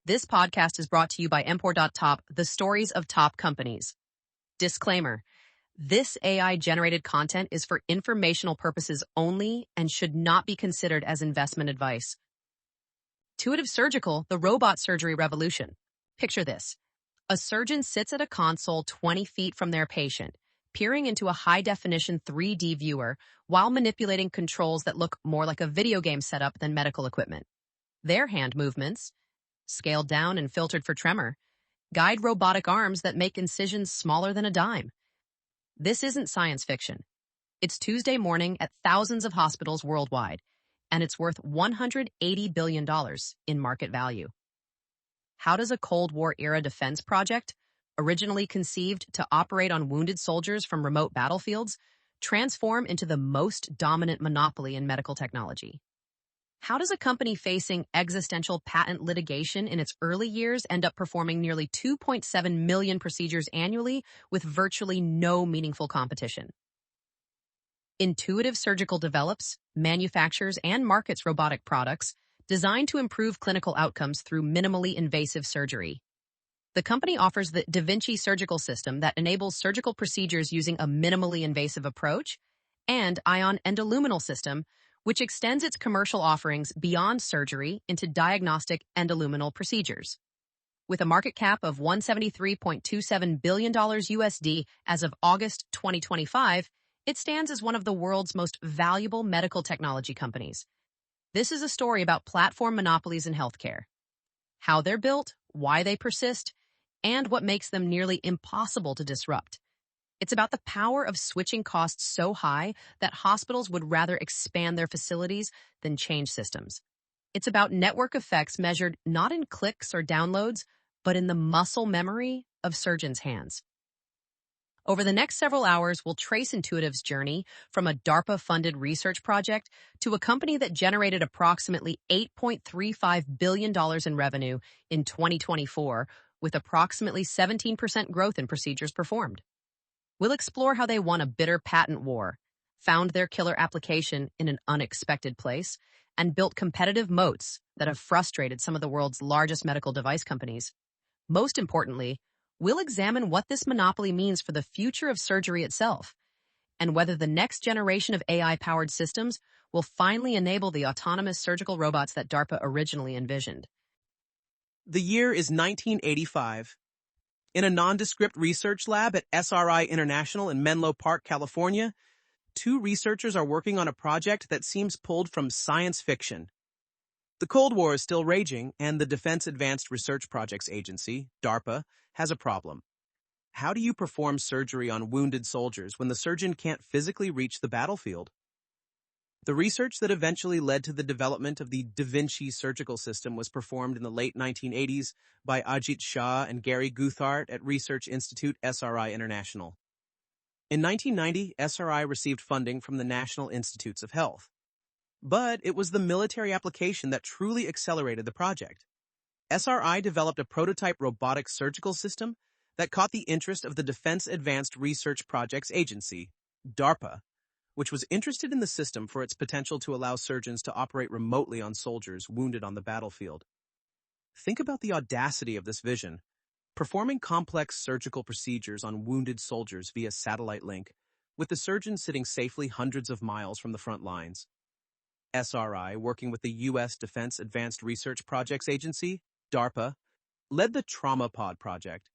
This podcast is brought to you by Empor.top, the stories of top companies. Disclaimer. This AI-generated content is for informational purposes only and should not be considered as investment advice. Intuitive Surgical, the robot surgery revolution. Picture this. A surgeon sits at a console 20 feet from their patient, peering into a high-definition 3D viewer while manipulating controls that look more like a video game setup than medical equipment. Their hand movements, scaled down and filtered for tremor, guide robotic arms that make incisions smaller than a dime. This isn't science fiction. It's Tuesday morning at thousands of hospitals worldwide, and it's worth $180 billion in market value. How does a Cold War-era defense project, originally conceived to operate on wounded soldiers from remote battlefields, transform into the most dominant monopoly in medical technology? How does a company facing existential patent litigation in its early years end up performing nearly 2.7 million procedures annually with virtually no meaningful competition? Intuitive Surgical develops, manufactures, and markets robotic products designed to improve clinical outcomes through minimally invasive surgery. The company offers the Vinci Surgical System that enables surgical procedures using a minimally invasive approach, and Ion Endoluminal System, which extends its commercial offerings beyond surgery into diagnostic endoluminal procedures. With a market cap of $173.27 billion USD as of August 2025, it stands as one of the world's most valuable medical technology companies. This is a story about platform monopolies in healthcare, how they're built, why they persist, and what makes them nearly impossible to disrupt. It's about the power of switching costs so high that hospitals would rather expand their facilities than change systems. It's about network effects measured not in clicks or downloads, but in the muscle memory of surgeons' hands. Over the next several hours, we'll trace Intuitive's journey from a DARPA-funded research project to a company that generated approximately $8.35 billion in revenue in 2024, with approximately 17% growth in procedures performed. We'll explore how they won a bitter patent war, found their killer application in an unexpected place, and built competitive moats that have frustrated some of the world's largest medical device companies. Most importantly, we'll examine what this monopoly means for the future of surgery itself, and whether the next generation of AI-powered systems will finally enable the autonomous surgical robots that DARPA originally envisioned. The year is 1985. In a nondescript research lab at SRI International in Menlo Park, California, two researchers are working on a project that seems pulled from science fiction. The Cold War is still raging, and the Defense Advanced Research Projects Agency, DARPA, has a problem. How do you perform surgery on wounded soldiers when the surgeon can't physically reach the battlefield? The research that eventually led to the development of the Vinci Surgical System was performed in the late 1980s by Ajit Shah and Gary Guthart at Research Institute SRI International. In 1990, SRI received funding from the National Institutes of Health. But it was the military application that truly accelerated the project. SRI developed a prototype robotic surgical system that caught the interest of the Defense Advanced Research Projects Agency, DARPA, which was interested in the system for its potential to allow surgeons to operate remotely on soldiers wounded on the battlefield. Think about the audacity of this vision, performing complex surgical procedures on wounded soldiers via satellite link, with the surgeon sitting safely hundreds of miles from the front lines. SRI, working with the U.S. Defense Advanced Research Projects Agency, DARPA, led the Trauma Pod project,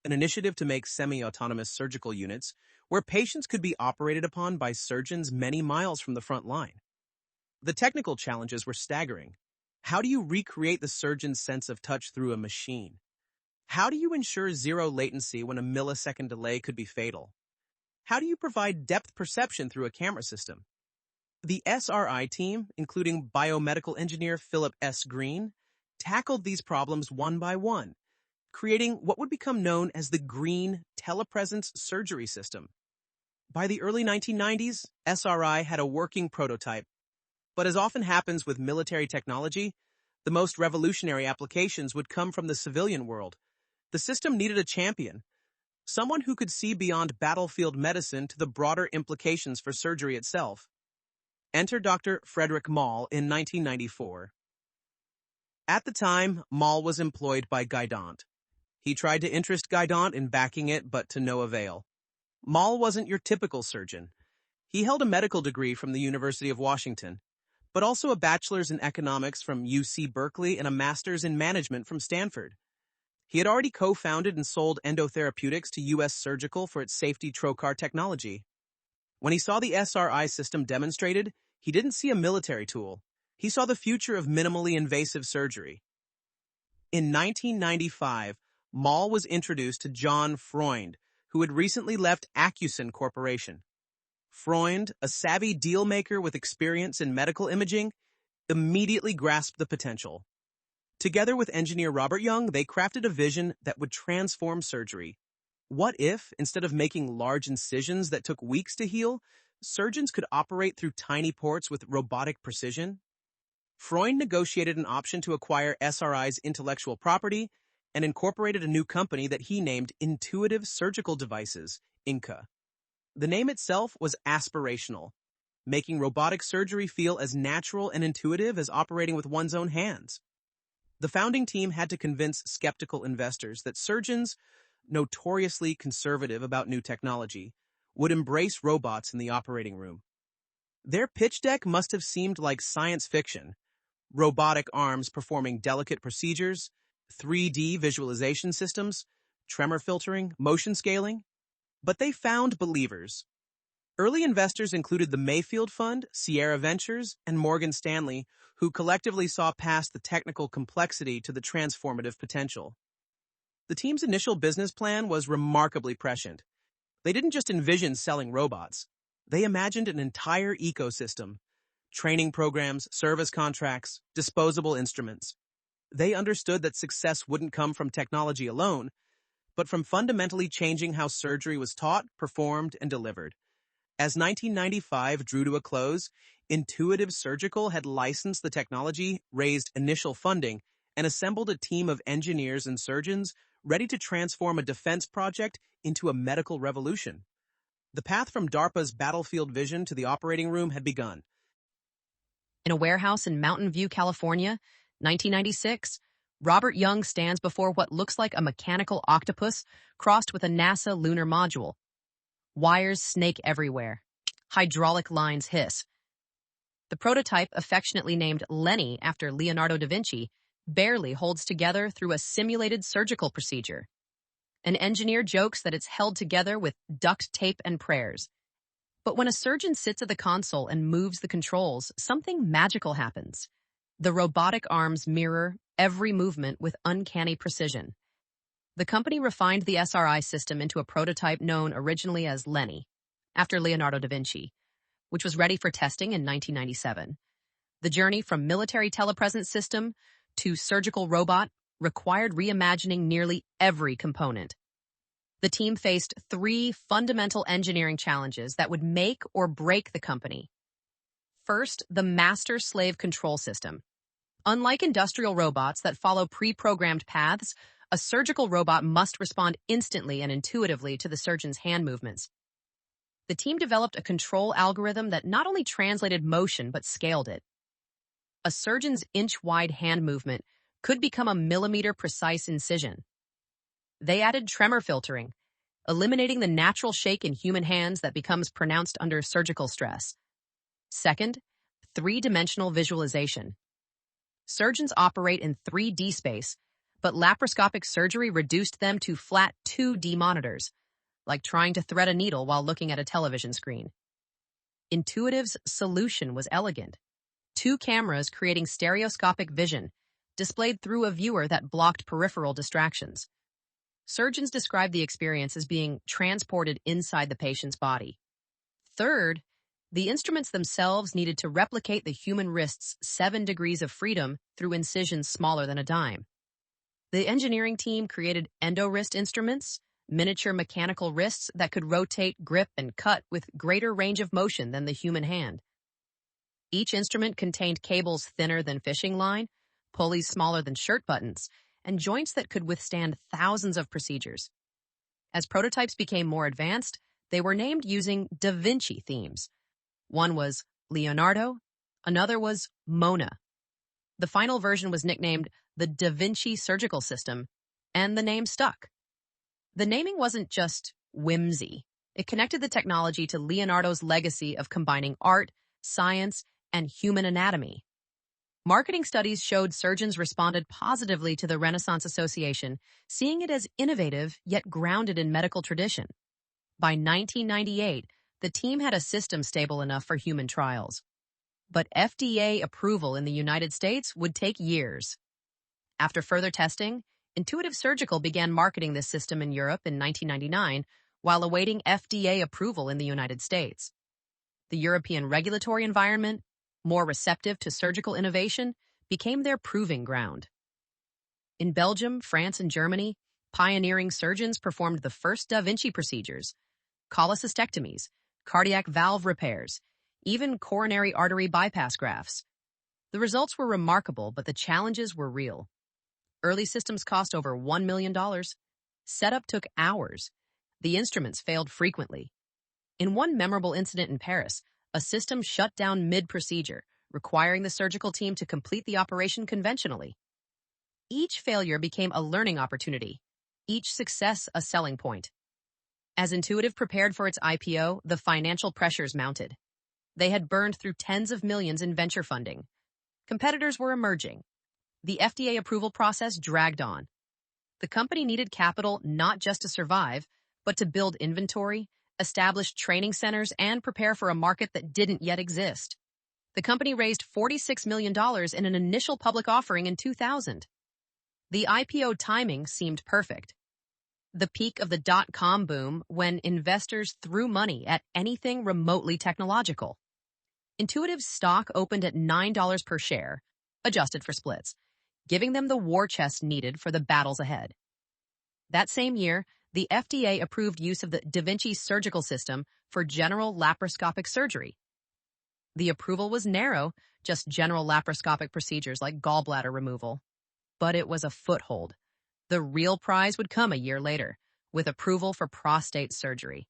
an initiative to make semi-autonomous surgical units where patients could be operated upon by surgeons many miles from the front line. The technical challenges were staggering. How do you recreate the surgeon's sense of touch through a machine? How do you ensure zero latency when a millisecond delay could be fatal? How do you provide depth perception through a camera system? The SRI team, including biomedical engineer Philip S. Green, tackled these problems one by one, creating what would become known as the Green Telepresence Surgery System. By the early 1990s, SRI had a working prototype, but as often happens with military technology, the most revolutionary applications would come from the civilian world. The system needed a champion, someone who could see beyond battlefield medicine to the broader implications for surgery itself. Enter Dr. Frederick Mall in 1994. At the time, Moll was employed by Guidant. He tried to interest Guidant in backing it, but to no avail. Moll wasn't your typical surgeon. He held a medical degree from the University of Washington, but also a bachelor's in economics from UC Berkeley and a master's in management from Stanford. He had already co-founded and sold endotherapeutics to U.S. Surgical for its safety trocar technology. When he saw the SRI system demonstrated, he didn't see a military tool. He saw the future of minimally invasive surgery. In 1995, Moll was introduced to John Freund, who had recently left Acusen Corporation. Freund, a savvy deal-maker with experience in medical imaging, immediately grasped the potential. Together with engineer Robert Young, they crafted a vision that would transform surgery. What if, instead of making large incisions that took weeks to heal, surgeons could operate through tiny ports with robotic precision? Freund negotiated an option to acquire SRI's intellectual property and incorporated a new company that he named Intuitive Surgical Devices, INCA. The name itself was aspirational, making robotic surgery feel as natural and intuitive as operating with one's own hands. The founding team had to convince skeptical investors that surgeons, notoriously conservative about new technology, would embrace robots in the operating room. Their pitch deck must have seemed like science fiction. Robotic arms performing delicate procedures, 3D visualization systems, tremor filtering, motion scaling. But they found believers. Early investors included the Mayfield Fund, Sierra Ventures, and Morgan Stanley, who collectively saw past the technical complexity to the transformative potential. The team's initial business plan was remarkably prescient. They didn't just envision selling robots. They imagined an entire ecosystem: training programs, service contracts, disposable instruments. They understood that success wouldn't come from technology alone, but from fundamentally changing how surgery was taught, performed, and delivered. As 1995 drew to a close, Intuitive Surgical had licensed the technology, raised initial funding, and assembled a team of engineers and surgeons ready to transform a defense project into a medical revolution. The path from DARPA's battlefield vision to the operating room had begun. In a warehouse in Mountain View, California, 1996, Robert Young stands before what looks like a mechanical octopus crossed with a NASA lunar module. Wires snake everywhere. Hydraulic lines hiss. The prototype, affectionately named Lenny after Leonardo da Vinci, barely holds together through a simulated surgical procedure. An engineer jokes that it's held together with duct tape and prayers. But when a surgeon sits at the console and moves the controls, something magical happens. The robotic arms mirror every movement with uncanny precision. The company refined the SRI system into a prototype known originally as Lenny, after Leonardo da Vinci, which was ready for testing in 1997. The journey from military telepresence system to surgical robot required reimagining nearly every component. The team faced 3 fundamental engineering challenges that would make or break the company. First, the master-slave control system. Unlike industrial robots that follow pre-programmed paths, a surgical robot must respond instantly and intuitively to the surgeon's hand movements. The team developed a control algorithm that not only translated motion but scaled it. A surgeon's inch-wide hand movement could become a millimeter-precise incision. They added tremor filtering, eliminating the natural shake in human hands that becomes pronounced under surgical stress. Second, 3-dimensional visualization. Surgeons operate in 3D space, but laparoscopic surgery reduced them to flat 2D monitors, like trying to thread a needle while looking at a television screen. Intuitive's solution was elegant. 2 cameras creating stereoscopic vision, displayed through a viewer that blocked peripheral distractions. Surgeons described the experience as being transported inside the patient's body. Third, the instruments themselves needed to replicate the human wrist's 7 degrees of freedom through incisions smaller than a dime. The engineering team created endo-wrist instruments, miniature mechanical wrists that could rotate, grip, and cut with greater range of motion than the human hand. Each instrument contained cables thinner than fishing line, pulleys smaller than shirt buttons, and joints that could withstand thousands of procedures. As prototypes became more advanced, they were named using Da Vinci themes. One was Leonardo, another was Mona. The final version was nicknamed the Da Vinci Surgical System, and the name stuck. The naming wasn't just whimsy. It connected the technology to Leonardo's legacy of combining art, science, and human anatomy. Marketing studies showed surgeons responded positively to the Renaissance Association, seeing it as innovative yet grounded in medical tradition. By 1998, the team had a system stable enough for human trials. But FDA approval in the United States would take years. After further testing, Intuitive Surgical began marketing this system in Europe in 1999 while awaiting FDA approval in the United States. The European regulatory environment, more receptive to surgical innovation, became their proving ground. In Belgium, France, and Germany, pioneering surgeons performed the first Da Vinci procedures, cholecystectomies, cardiac valve repairs, even coronary artery bypass grafts. The results were remarkable, but the challenges were real. Early systems cost over $1 million. Setup took hours. The instruments failed frequently. In one memorable incident in Paris, a system shut down mid-procedure, requiring the surgical team to complete the operation conventionally. Each failure became a learning opportunity, each success a selling point. As Intuitive prepared for its IPO, the financial pressures mounted. They had burned through tens of millions in venture funding. Competitors were emerging. The FDA approval process dragged on. The company needed capital not just to survive, but to build inventory, establish training centers, and prepare for a market that didn't yet exist. The company raised $46 million in an initial public offering in 2000. The IPO timing seemed perfect. The peak of the dot-com boom when investors threw money at anything remotely technological. Intuitive's stock opened at $9 per share, adjusted for splits, giving them the war chest needed for the battles ahead. That same year, the FDA approved use of the Da Vinci Surgical System for general laparoscopic surgery. The approval was narrow, just general laparoscopic procedures like gallbladder removal. But it was a foothold. The real prize would come a year later, with approval for prostate surgery.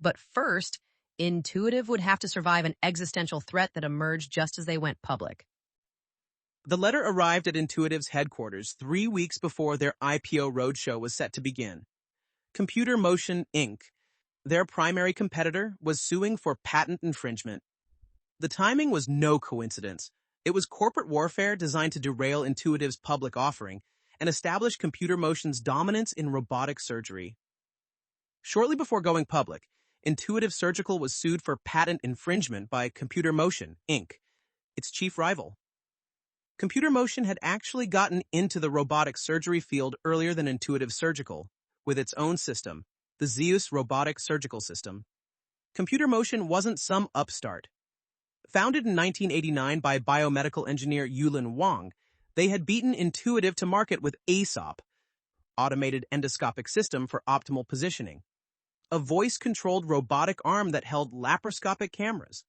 But first, Intuitive would have to survive an existential threat that emerged just as they went public. The letter arrived at Intuitive's headquarters 3 weeks before their IPO roadshow was set to begin. Computer Motion, Inc., their primary competitor, was suing for patent infringement. The timing was no coincidence. It was corporate warfare designed to derail Intuitive's public offering and establish Computer Motion's dominance in robotic surgery. Shortly before going public, Intuitive Surgical was sued for patent infringement by Computer Motion, Inc., its chief rival. Computer Motion had actually gotten into the robotic surgery field earlier than Intuitive Surgical, with its own system, the Zeus Robotic Surgical System. Computer Motion wasn't some upstart. Founded in 1989 by biomedical engineer Yulin Wang, they had beaten Intuitive to market with ASOP, Automated Endoscopic System for Optimal Positioning, a voice-controlled robotic arm that held laparoscopic cameras.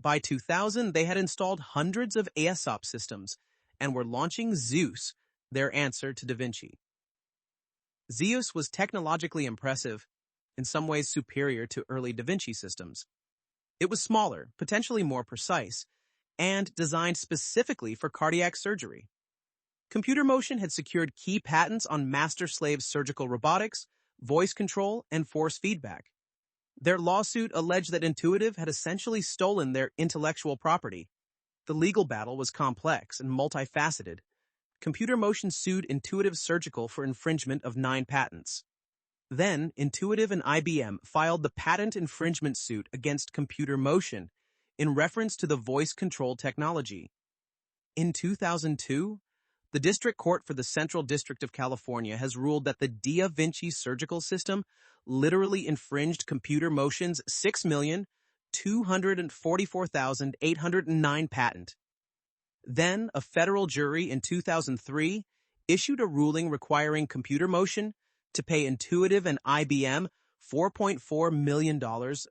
By 2000, they had installed hundreds of ASOP systems and were launching Zeus, their answer to Da Vinci. Zeus was technologically impressive, in some ways superior to early Da Vinci systems. It was smaller, potentially more precise, and designed specifically for cardiac surgery. Computer Motion had secured key patents on master-slave surgical robotics, voice control, and force feedback. Their lawsuit alleged that Intuitive had essentially stolen their intellectual property. The legal battle was complex and multifaceted. Computer Motion sued Intuitive Surgical for infringement of 9 patents. Then, Intuitive and IBM filed the patent infringement suit against Computer Motion in reference to the voice control technology. In 2002, the District Court for the Central District of California has ruled that the Da Vinci Surgical System literally infringed Computer Motion's 6,244,809 patent. Then, a federal jury in 2003 issued a ruling requiring Computer Motion to pay Intuitive and IBM $4.4 million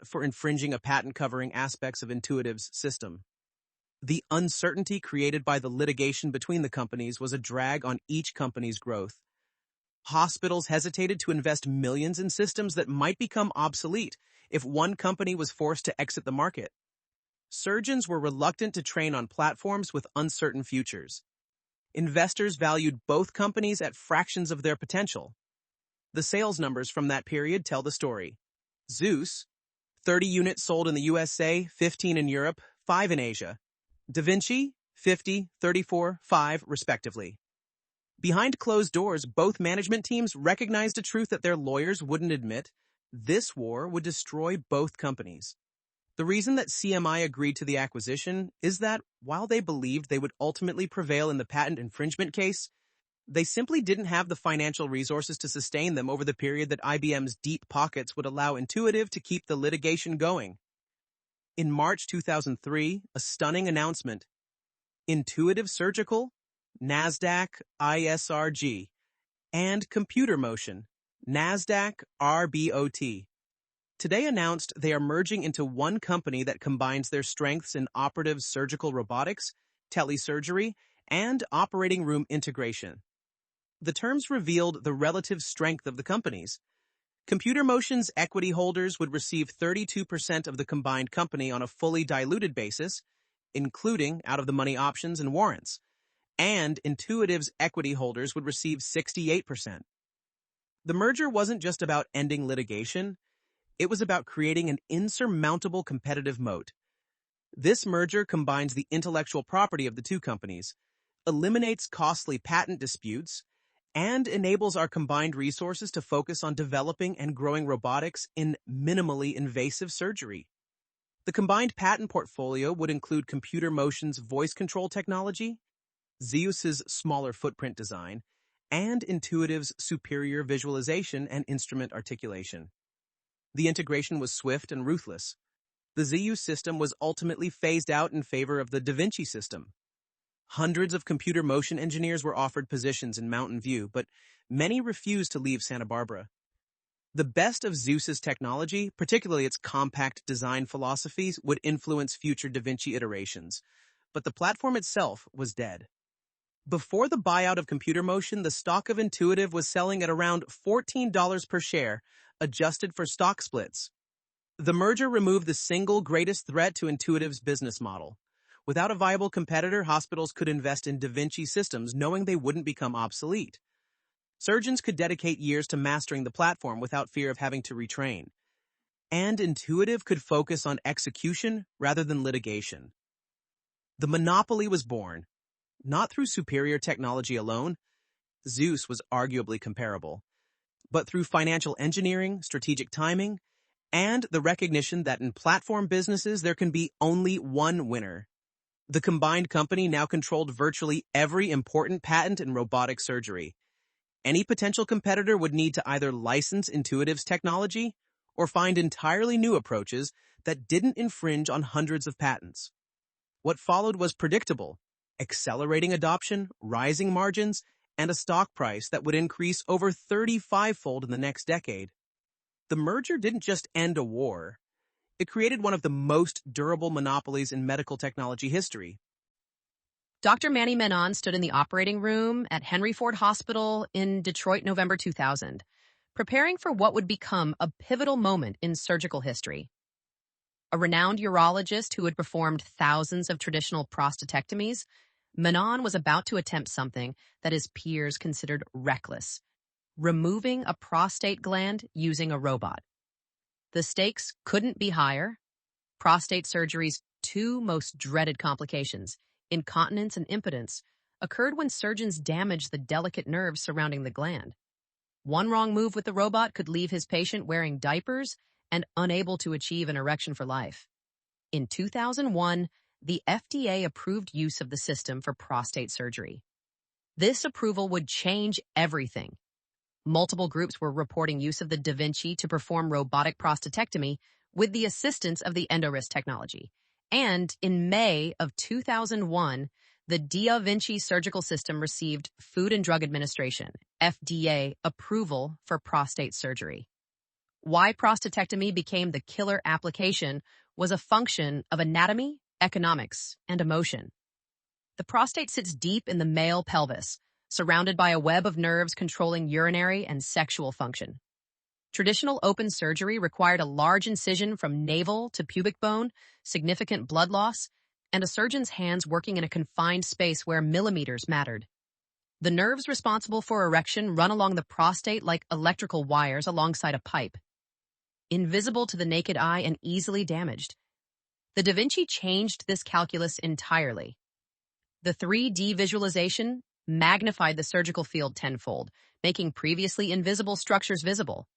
for infringing a patent covering aspects of Intuitive's system. The uncertainty created by the litigation between the companies was a drag on each company's growth. Hospitals hesitated to invest millions in systems that might become obsolete if one company was forced to exit the market. Surgeons were reluctant to train on platforms with uncertain futures. investors valued both companies at fractions of their potential. The sales numbers from that period tell the story. Zeus, 30 units sold in the USA, 15 in Europe, 5 in Asia. Da Vinci, 50, 34, 5, respectively. Behind closed doors, both management teams recognized a truth that their lawyers wouldn't admit. This war would destroy both companies. The reason that CMI agreed to the acquisition is that, while they believed they would ultimately prevail in the patent infringement case, they simply didn't have the financial resources to sustain them over the period that IBM's deep pockets would allow Intuitive to keep the litigation going. In March 2003, a stunning announcement. Intuitive Surgical, NASDAQ ISRG, and Computer Motion, NASDAQ RBOT. Today announced they are merging into one company that combines their strengths in operative surgical robotics, telesurgery, and operating room integration. The terms revealed the relative strength of the companies. Computer Motion's equity holders would receive 32% of the combined company on a fully diluted basis, including out-of-the-money options and warrants, and Intuitive's equity holders would receive 68%. The merger wasn't just about ending litigation, it was about creating an insurmountable competitive moat. This merger combines the intellectual property of the two companies, eliminates costly patent disputes, and enables our combined resources to focus on developing and growing robotics in minimally invasive surgery. The combined patent portfolio would include Computer Motion's voice control technology, Zeus's smaller footprint design, and Intuitive's superior visualization and instrument articulation. The integration was swift and ruthless. The Zeus system was ultimately phased out in favor of the Da Vinci system. Hundreds of Computer Motion engineers were offered positions in Mountain View, but many refused to leave Santa Barbara. The best of Zeus's technology, particularly its compact design philosophies, would influence future Da Vinci iterations, but the platform itself was dead. Before the buyout of Computer Motion, the stock of Intuitive was selling at around $14 per share, adjusted for stock splits. The merger removed the single greatest threat to Intuitive's business model. Without a viable competitor, hospitals could invest in Da Vinci systems knowing they wouldn't become obsolete. Surgeons could dedicate years to mastering the platform without fear of having to retrain. And Intuitive could focus on execution rather than litigation. The monopoly was born, not through superior technology alone. Zeus was arguably comparable, but through financial engineering, strategic timing, and the recognition that in platform businesses there can be only one winner. The combined company now controlled virtually every important patent in robotic surgery. Any potential competitor would need to either license Intuitive's technology or find entirely new approaches that didn't infringe on hundreds of patents. What followed was predictable: accelerating adoption, rising margins, and a stock price that would increase over 35-fold in the next decade. The merger didn't just end a war. It created one of the most durable monopolies in medical technology history. Dr. Manny Menon stood in the operating room at Henry Ford Hospital in Detroit, November 2000, preparing for what would become a pivotal moment in surgical history. A renowned urologist who had performed thousands of traditional prostatectomies, Menon was about to attempt something that his peers considered reckless: removing a prostate gland using a robot. The stakes couldn't be higher. Prostate surgery's two most dreaded complications, incontinence and impotence, occurred when surgeons damaged the delicate nerves surrounding the gland. One wrong move with the robot could leave his patient wearing diapers and unable to achieve an erection for life. In 2001, the FDA approved use of the system for prostate surgery. This approval would change everything. Multiple groups were reporting use of the Da Vinci to perform robotic prostatectomy with the assistance of the EndoWrist technology. And in May of 2001, the Da Vinci Surgical System received Food and Drug Administration, FDA, approval for prostate surgery. Why prostatectomy became the killer application was a function of anatomy, economics, and emotion. The prostate sits deep in the male pelvis, surrounded by a web of nerves controlling urinary and sexual function. Traditional open surgery required a large incision from navel to pubic bone, significant blood loss, and a surgeon's hands working in a confined space where millimeters mattered. The nerves responsible for erection run along the prostate like electrical wires alongside a pipe, invisible to the naked eye and easily damaged. The Da Vinci changed this calculus entirely. The 3D visualization magnified the surgical field tenfold, making previously invisible structures visible.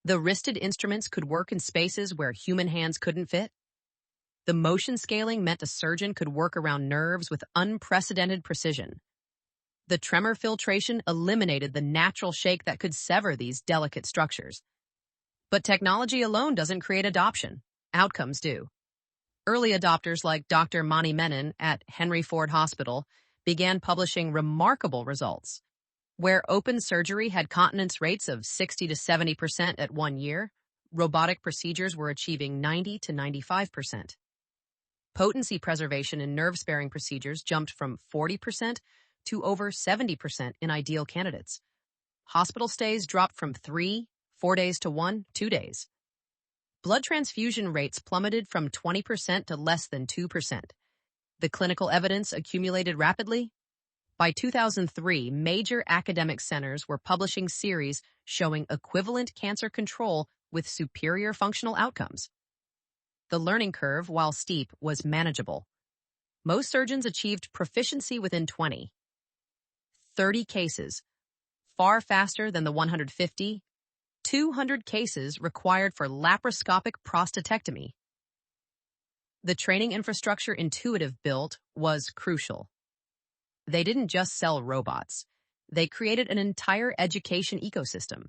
The wristed instruments could work in spaces where human hands couldn't fit. The motion scaling meant a surgeon could work around nerves with unprecedented precision. The tremor filtration eliminated the natural shake that could sever these delicate structures. But technology alone doesn't create adoption. Outcomes do. Early adopters like Dr. Mani Menon at Henry Ford Hospital began publishing remarkable results. Where open surgery had continence rates of 60 to 70% at 1 year, robotic procedures were achieving 90 to 95%. Potency preservation in nerve-sparing procedures jumped from 40% to over 70% in ideal candidates. Hospital stays dropped from 4 days to 2 days. Blood transfusion rates plummeted from 20% to less than 2%. The clinical evidence accumulated rapidly. By 2003, major academic centers were publishing series showing equivalent cancer control with superior functional outcomes. The learning curve, while steep, was manageable. Most surgeons achieved proficiency within 30 cases, far faster than the 150, 200 cases required for laparoscopic prostatectomy. The training infrastructure Intuitive built was crucial. They didn't just sell robots. They created an entire education ecosystem.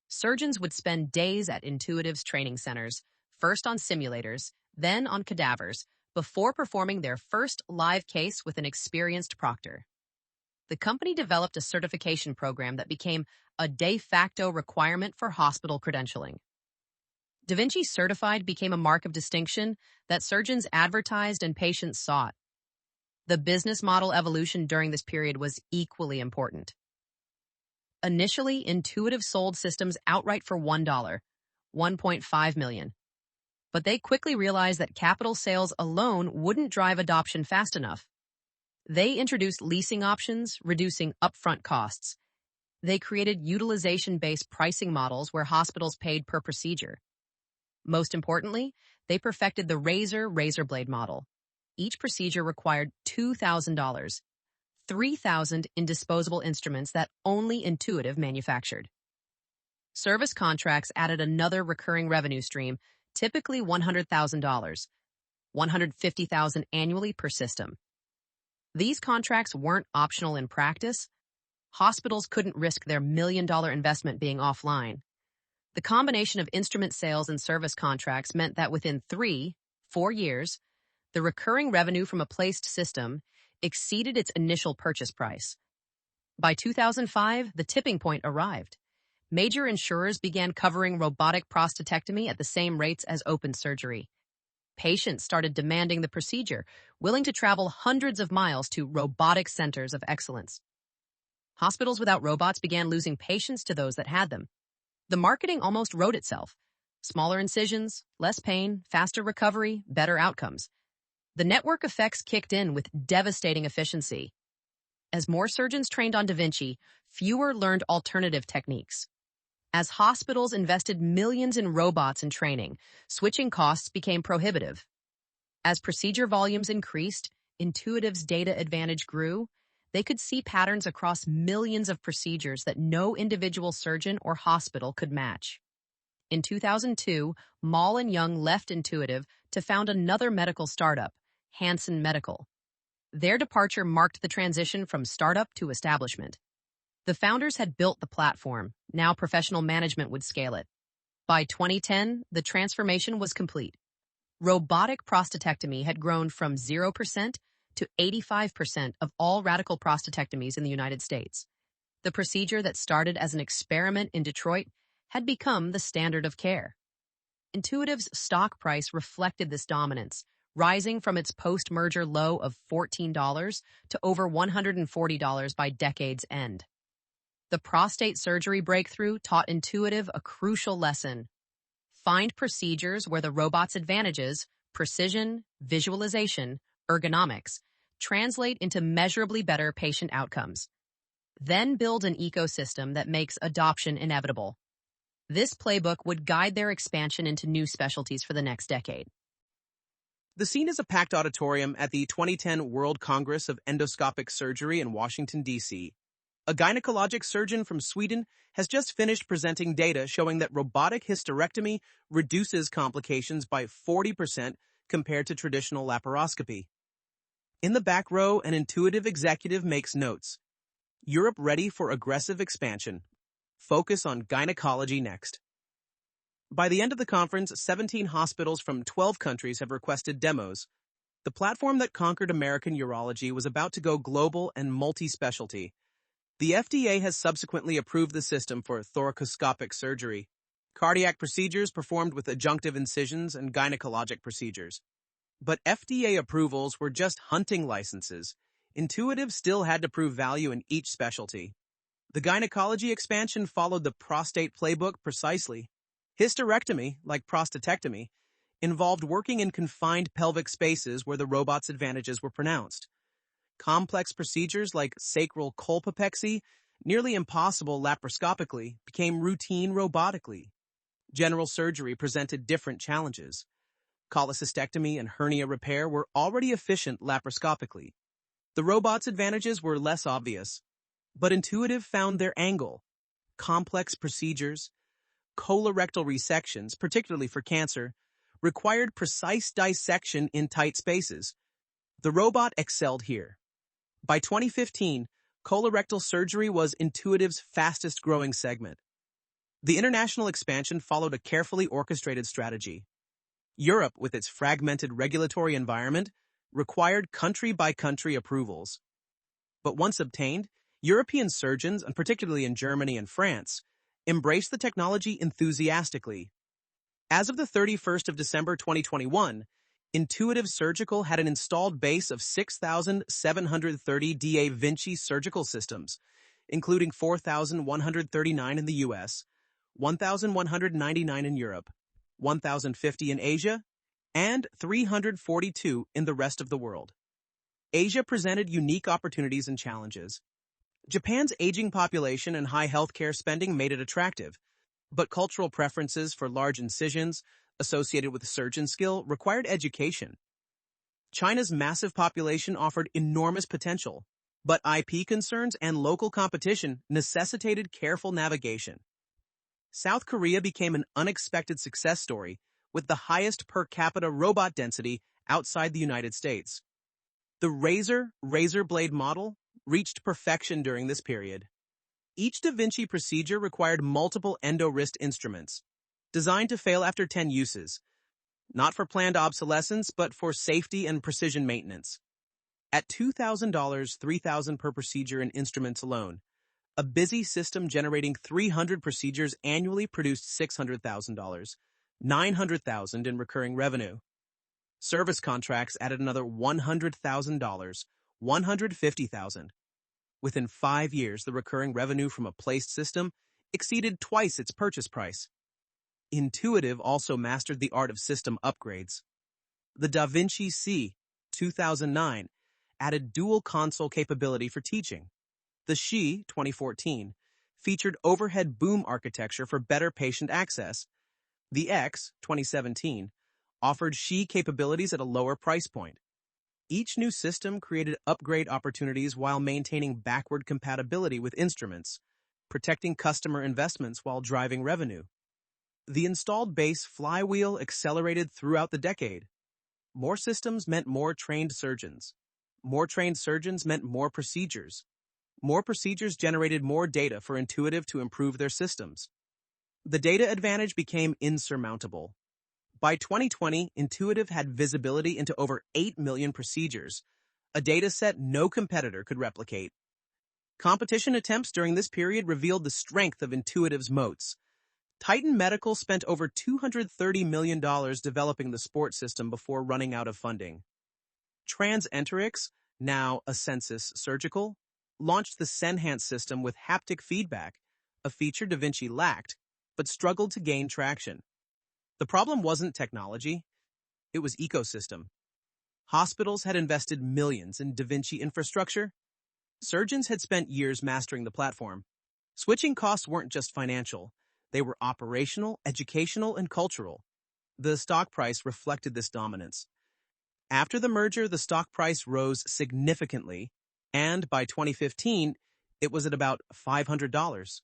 Surgeons would spend days at Intuitive's training centers, first on simulators, then on cadavers, before performing their first live case with an experienced proctor. The company developed a certification program that became a de facto requirement for hospital credentialing. Da Vinci Certified became a mark of distinction that surgeons advertised and patients sought. The business model evolution during this period was equally important. Initially, Intuitive sold systems outright for $1, $1.5 million. But they quickly realized that capital sales alone wouldn't drive adoption fast enough. They introduced leasing options, reducing upfront costs. They created utilization-based pricing models where hospitals paid per procedure. Most importantly, they perfected the razor blade model. Each procedure required $2,000, 3,000 in disposable instruments that only Intuitive manufactured. Service contracts added another recurring revenue stream, typically $100,000, $150,000 annually per system. These contracts weren't optional in practice. Hospitals couldn't risk their $1 million investment being offline. The combination of instrument sales and service contracts meant that within 4 years, the recurring revenue from a placed system exceeded its initial purchase price. By 2005, the tipping point arrived. Major insurers began covering robotic prostatectomy at the same rates as open surgery. Patients started demanding the procedure, willing to travel hundreds of miles to robotic centers of excellence. Hospitals without robots began losing patients to those that had them. The marketing almost wrote itself. Smaller incisions, less pain, faster recovery, better outcomes. The network effects kicked in with devastating efficiency. As more surgeons trained on Da Vinci, fewer learned alternative techniques. As hospitals invested millions in robots and training, switching costs became prohibitive. As procedure volumes increased, Intuitive's data advantage grew. They could see patterns across millions of procedures that no individual surgeon or hospital could match. In 2002, Mall and Young left Intuitive to found another medical startup, Hanson Medical. Their departure marked the transition from startup to establishment. The founders had built the platform. Now professional management would scale it. By 2010, the transformation was complete. Robotic prostatectomy had grown from 0% to 85% of all radical prostatectomies in the United States. The procedure that started as an experiment in Detroit had become the standard of care. Intuitive's stock price reflected this dominance, rising from its post-merger low of $14 to over $140 by decade's end. The prostate surgery breakthrough taught Intuitive a crucial lesson. Find procedures where the robot's advantages, precision, visualization, ergonomics, translate into measurably better patient outcomes. Then build an ecosystem that makes adoption inevitable. This playbook would guide their expansion into new specialties for the next decade. The scene is a packed auditorium at the 2010 World Congress of Endoscopic Surgery in Washington, D.C. A gynecologic surgeon from Sweden has just finished presenting data showing that robotic hysterectomy reduces complications by 40% compared to traditional laparoscopy. In the back row, an intuitive executive makes notes. Europe ready for aggressive expansion. Focus on gynecology next. By the end of the conference, 17 hospitals from 12 countries have requested demos. The platform that conquered American urology was about to go global and multi-specialty. The FDA has subsequently approved the system for thoracoscopic surgery, cardiac procedures performed with adjunctive incisions, and gynecologic procedures. But FDA approvals were just hunting licenses. Intuitive still had to prove value in each specialty. The gynecology expansion followed the prostate playbook precisely. Hysterectomy, like prostatectomy, involved working in confined pelvic spaces where the robot's advantages were pronounced. Complex procedures like sacral colpopexy, nearly impossible laparoscopically, became routine robotically. General surgery presented different challenges. Cholecystectomy and hernia repair were already efficient laparoscopically. The robot's advantages were less obvious, but Intuitive found their angle. Complex procedures, colorectal resections, particularly for cancer, required precise dissection in tight spaces. The robot excelled here. By 2015, colorectal surgery was Intuitive's fastest-growing segment. The international expansion followed a carefully orchestrated strategy. Europe, with its fragmented regulatory environment, required country-by-country approvals. But once obtained, European surgeons, and particularly in Germany and France, embraced the technology enthusiastically. As of the 31st of December 2021, Intuitive Surgical had an installed base of 6,730 DA Vinci Surgical Systems, including 4,139 in the US, 1,199 in Europe, 1,050 in Asia, and 342 in the rest of the world. Asia presented unique opportunities and challenges. Japan's aging population and high healthcare spending made it attractive, but cultural preferences for large incisions associated with surgeon skill required education. China's massive population offered enormous potential, but IP concerns and local competition necessitated careful navigation. South Korea became an unexpected success story with the highest per capita robot density outside the United States. The razor blade model reached perfection during this period. Each Da Vinci procedure required multiple endo-wrist instruments, designed to fail after 10 uses, not for planned obsolescence, but for safety and precision maintenance. At $2,000, $3,000 per procedure in instruments alone, a busy system generating 300 procedures annually produced $600,000, $900,000 in recurring revenue. Service contracts added another $100,000, $150,000. Within 5 years, the recurring revenue from a placed system exceeded twice its purchase price. Intuitive also mastered the art of system upgrades. The Da Vinci C, 2009, added dual console capability for teaching. The Xi, 2014, featured overhead boom architecture for better patient access. The X, 2017, offered Xi capabilities at a lower price point. Each new system created upgrade opportunities while maintaining backward compatibility with instruments, protecting customer investments while driving revenue. The installed base flywheel accelerated throughout the decade. More systems meant more trained surgeons. More trained surgeons meant more procedures. More procedures generated more data for Intuitive to improve their systems. The data advantage became insurmountable. By 2020, Intuitive had visibility into over 8 million procedures, a data set no competitor could replicate. Competition attempts during this period revealed the strength of Intuitive's moats. Titan Medical spent over $230 million developing the sport system before running out of funding. Transenterix, now Ascensus Surgical, launched the Senhance system with haptic feedback, a feature Da Vinci lacked, but struggled to gain traction. The problem wasn't technology, it was ecosystem. Hospitals had invested millions in Da Vinci infrastructure. Surgeons had spent years mastering the platform. Switching costs weren't just financial. They were operational, educational, and cultural. The stock price reflected this dominance. After the merger, the stock price rose significantly, and by 2015, it was at about $500,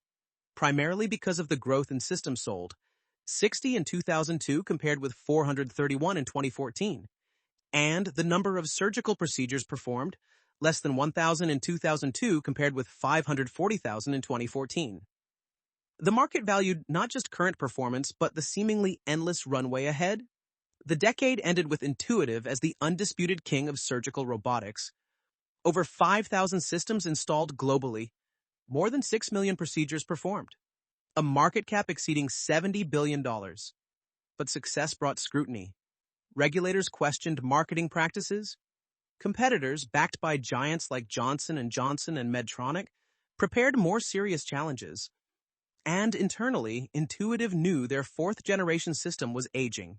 primarily because of the growth in systems sold, 60 in 2002 compared with 431 in 2014, and the number of surgical procedures performed, less than 1,000 in 2002 compared with 540,000 in 2014. The market valued not just current performance, but the seemingly endless runway ahead. The decade ended with Intuitive as the undisputed king of surgical robotics. Over 5,000 systems installed globally, more than 6 million procedures performed, a market cap exceeding $70 billion. But success brought scrutiny. Regulators questioned marketing practices. Competitors, backed by giants like Johnson & Johnson and Medtronic, prepared more serious challenges. And internally, Intuitive knew their fourth-generation system was aging.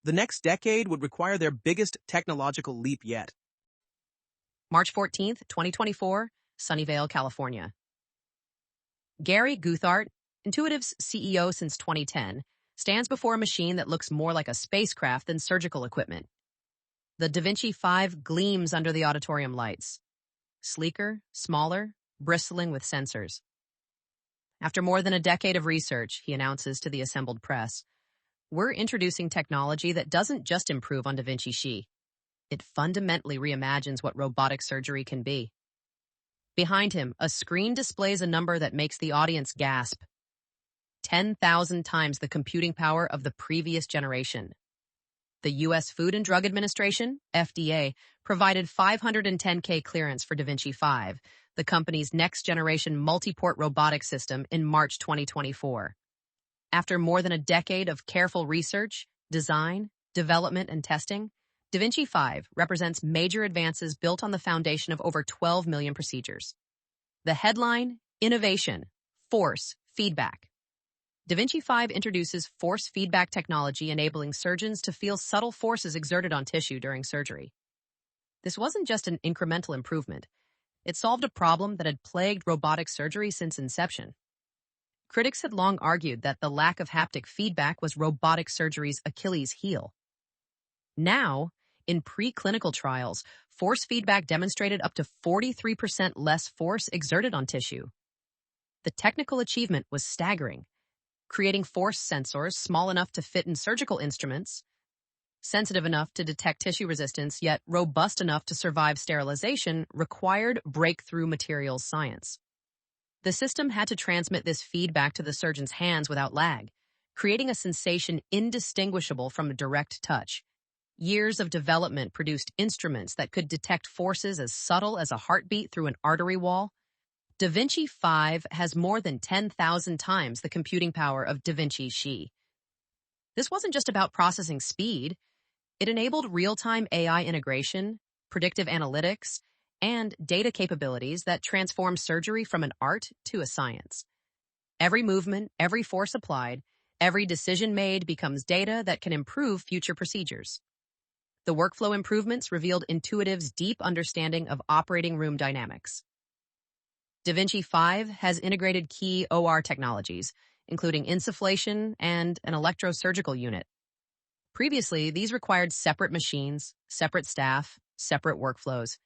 The next decade would require their biggest technological leap yet. March 14th, 2024, Sunnyvale, California. Gary Guthart, Intuitive's CEO since 2010, stands before a machine that looks more like a spacecraft than surgical equipment. The Da Vinci 5 gleams under the auditorium lights. Sleeker, smaller, bristling with sensors. After more than a decade of research, he announces to the assembled press, "We're introducing technology that doesn't just improve on Da Vinci Xi. It fundamentally reimagines what robotic surgery can be." Behind him, a screen displays a number that makes the audience gasp. 10,000 times the computing power of the previous generation. The U.S. Food and Drug Administration, FDA, provided 510K clearance for Da Vinci 5, the company's next-generation multi-port robotic system, in March 2024. After more than a decade of careful research, design, development, and testing, Da Vinci 5 represents major advances built on the foundation of over 12 million procedures. The headline, Innovation, Force, Feedback. Da Vinci 5 introduces force feedback technology enabling surgeons to feel subtle forces exerted on tissue during surgery. This wasn't just an incremental improvement. It solved a problem that had plagued robotic surgery since inception. Critics had long argued that the lack of haptic feedback was robotic surgery's Achilles heel. Now, in preclinical trials, force feedback demonstrated up to 43% less force exerted on tissue. The technical achievement was staggering. Creating force sensors small enough to fit in surgical instruments, sensitive enough to detect tissue resistance, yet robust enough to survive sterilization, required breakthrough materials science. The system had to transmit this feedback to the surgeon's hands without lag, creating a sensation indistinguishable from a direct touch. Years of development produced instruments that could detect forces as subtle as a heartbeat through an artery wall. Da Vinci 5 has more than 10,000 times the computing power of Da Vinci Xi. This wasn't just about processing speed. It enabled real-time AI integration, predictive analytics, and data capabilities that transform surgery from an art to a science. Every movement, every force applied, every decision made becomes data that can improve future procedures. The workflow improvements revealed Intuitive's deep understanding of operating room dynamics. Da Vinci 5 has integrated key OR technologies, including insufflation and an electrosurgical unit. Previously, these required separate machines, separate staff, separate workflows.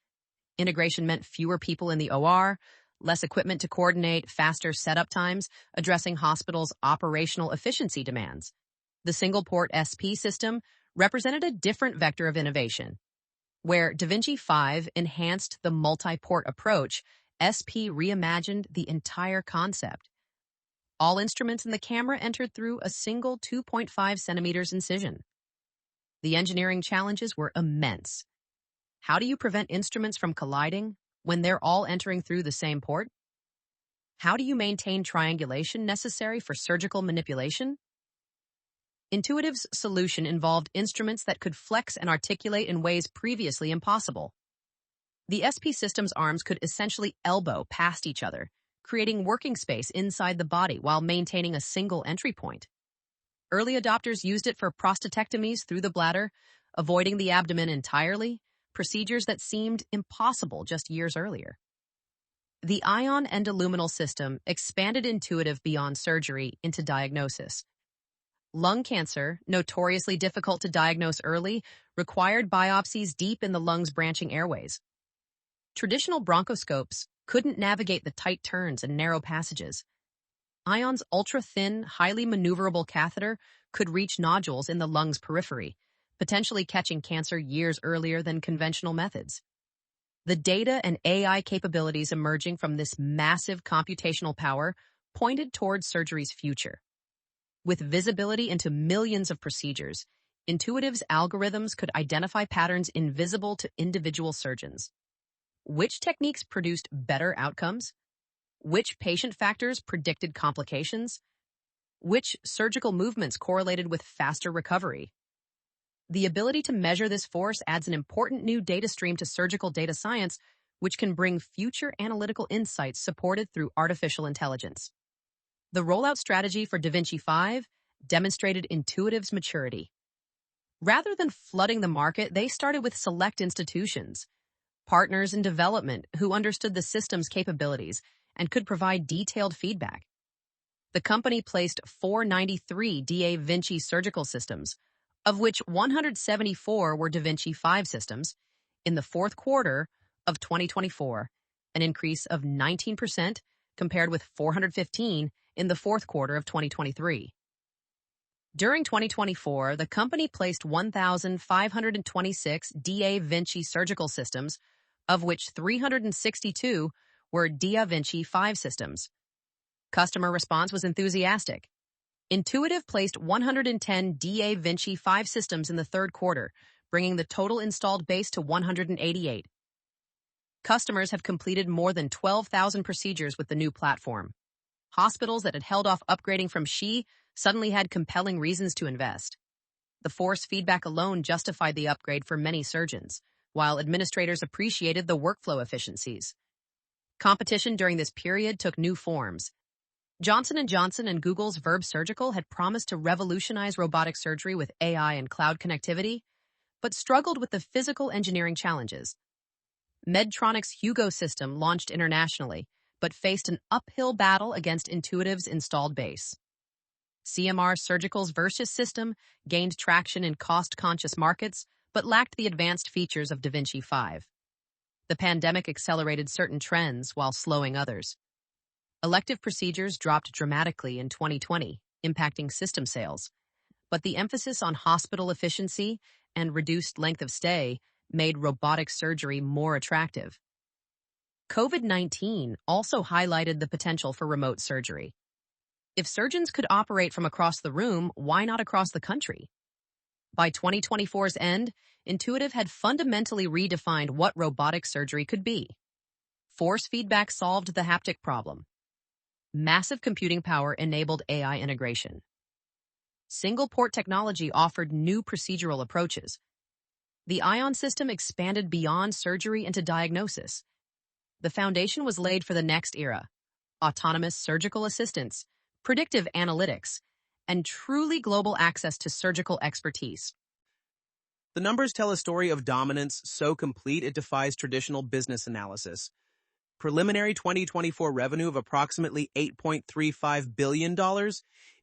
Integration meant fewer people in the OR, less equipment to coordinate, faster setup times, addressing hospitals' operational efficiency demands. The single-port SP system represented a different vector of innovation. Where Da Vinci 5 enhanced the multi-port approach, SP reimagined the entire concept. All instruments in the camera entered through a single 2.5 centimeters incision. The engineering challenges were immense. How do you prevent instruments from colliding when they're all entering through the same port? How do you maintain triangulation necessary for surgical manipulation? Intuitive's solution involved instruments that could flex and articulate in ways previously impossible. The SP system's arms could essentially elbow past each other, creating working space inside the body while maintaining a single entry point. Early adopters used it for prostatectomies through the bladder, avoiding the abdomen entirely, procedures that seemed impossible just years earlier. The ion endoluminal system expanded Intuitive beyond surgery into diagnosis. Lung cancer, notoriously difficult to diagnose early, required biopsies deep in the lung's branching airways. Traditional bronchoscopes couldn't navigate the tight turns and narrow passages. Ion's ultra-thin, highly maneuverable catheter could reach nodules in the lung's periphery, potentially catching cancer years earlier than conventional methods. The data and AI capabilities emerging from this massive computational power pointed towards surgery's future. With visibility into millions of procedures, Intuitive's algorithms could identify patterns invisible to individual surgeons. Which techniques produced better outcomes? Which patient factors predicted complications? Which surgical movements correlated with faster recovery? The ability to measure this force adds an important new data stream to surgical data science, which can bring future analytical insights supported through artificial intelligence. The rollout strategy for Da Vinci 5 demonstrated Intuitive's maturity. Rather than flooding the market, they started with select institutions, partners in development who understood the system's capabilities and could provide detailed feedback. The company placed 493 Da Vinci Surgical Systems, of which 174 were Da Vinci 5 systems, in the fourth quarter of 2024, an increase of 19% compared with 415 in the fourth quarter of 2023. During 2024, the company placed 1,526 Da Vinci Surgical Systems, of which 362 were Da Vinci 5 systems. Customer response was enthusiastic. Intuitive placed 110 Da Vinci 5 systems in the third quarter, bringing the total installed base to 188. Customers have completed more than 12,000 procedures with the new platform. Hospitals that had held off upgrading from Xi suddenly had compelling reasons to invest. The force feedback alone justified the upgrade for many surgeons, while administrators appreciated the workflow efficiencies. Competition during this period took new forms. Johnson & Johnson and Google's Verb Surgical had promised to revolutionize robotic surgery with AI and cloud connectivity, but struggled with the physical engineering challenges. Medtronic's Hugo system launched internationally, but faced an uphill battle against Intuitive's installed base. CMR Surgical's Versus system gained traction in cost-conscious markets, but lacked the advanced features of Da Vinci 5. The pandemic accelerated certain trends while slowing others. Elective procedures dropped dramatically in 2020, impacting system sales, but the emphasis on hospital efficiency and reduced length of stay made robotic surgery more attractive. COVID-19 also highlighted the potential for remote surgery. If surgeons could operate from across the room, why not across the country? By 2024's end, Intuitive had fundamentally redefined what robotic surgery could be. Force feedback solved the haptic problem. Massive computing power enabled AI integration. Single-port technology offered new procedural approaches. The Ion system expanded beyond surgery into diagnosis. The foundation was laid for the next era: autonomous surgical assistance, predictive analytics, and truly global access to surgical expertise. The numbers tell a story of dominance so complete it defies traditional business analysis. Preliminary 2024 revenue of approximately $8.35 billion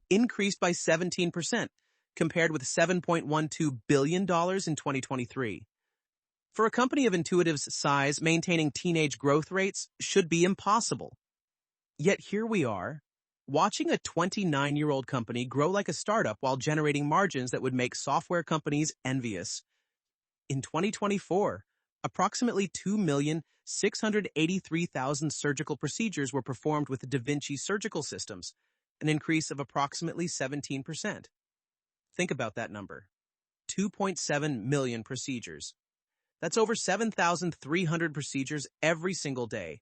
increased by 17%, compared with $7.12 billion in 2023. For a company of Intuitive's size, maintaining teenage growth rates should be impossible. Yet here we are, watching a 29-year-old company grow like a startup while generating margins that would make software companies envious. In 2024, approximately 2,683,000 surgical procedures were performed with Da Vinci Surgical Systems, an increase of approximately 17%. Think about that number. 2.7 million procedures. That's over 7,300 procedures every single day,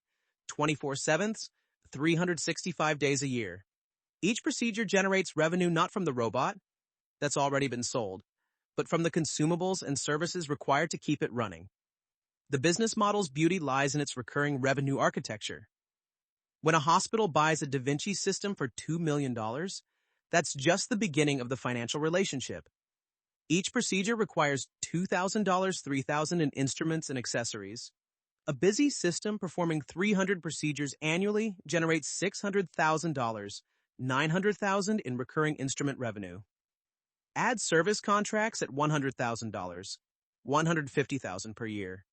24/7, 365 days a year. Each procedure generates revenue not from the robot that's already been sold, but from the consumables and services required to keep it running. The business model's beauty lies in its recurring revenue architecture. When a hospital buys a Da Vinci system for $2 million, that's just the beginning of the financial relationship. Each procedure requires $2,000, $3,000 in instruments and accessories. A busy system performing 300 procedures annually generates $600,000, $900,000 in recurring instrument revenue. Add service contracts at $100,000, $150,000 per year.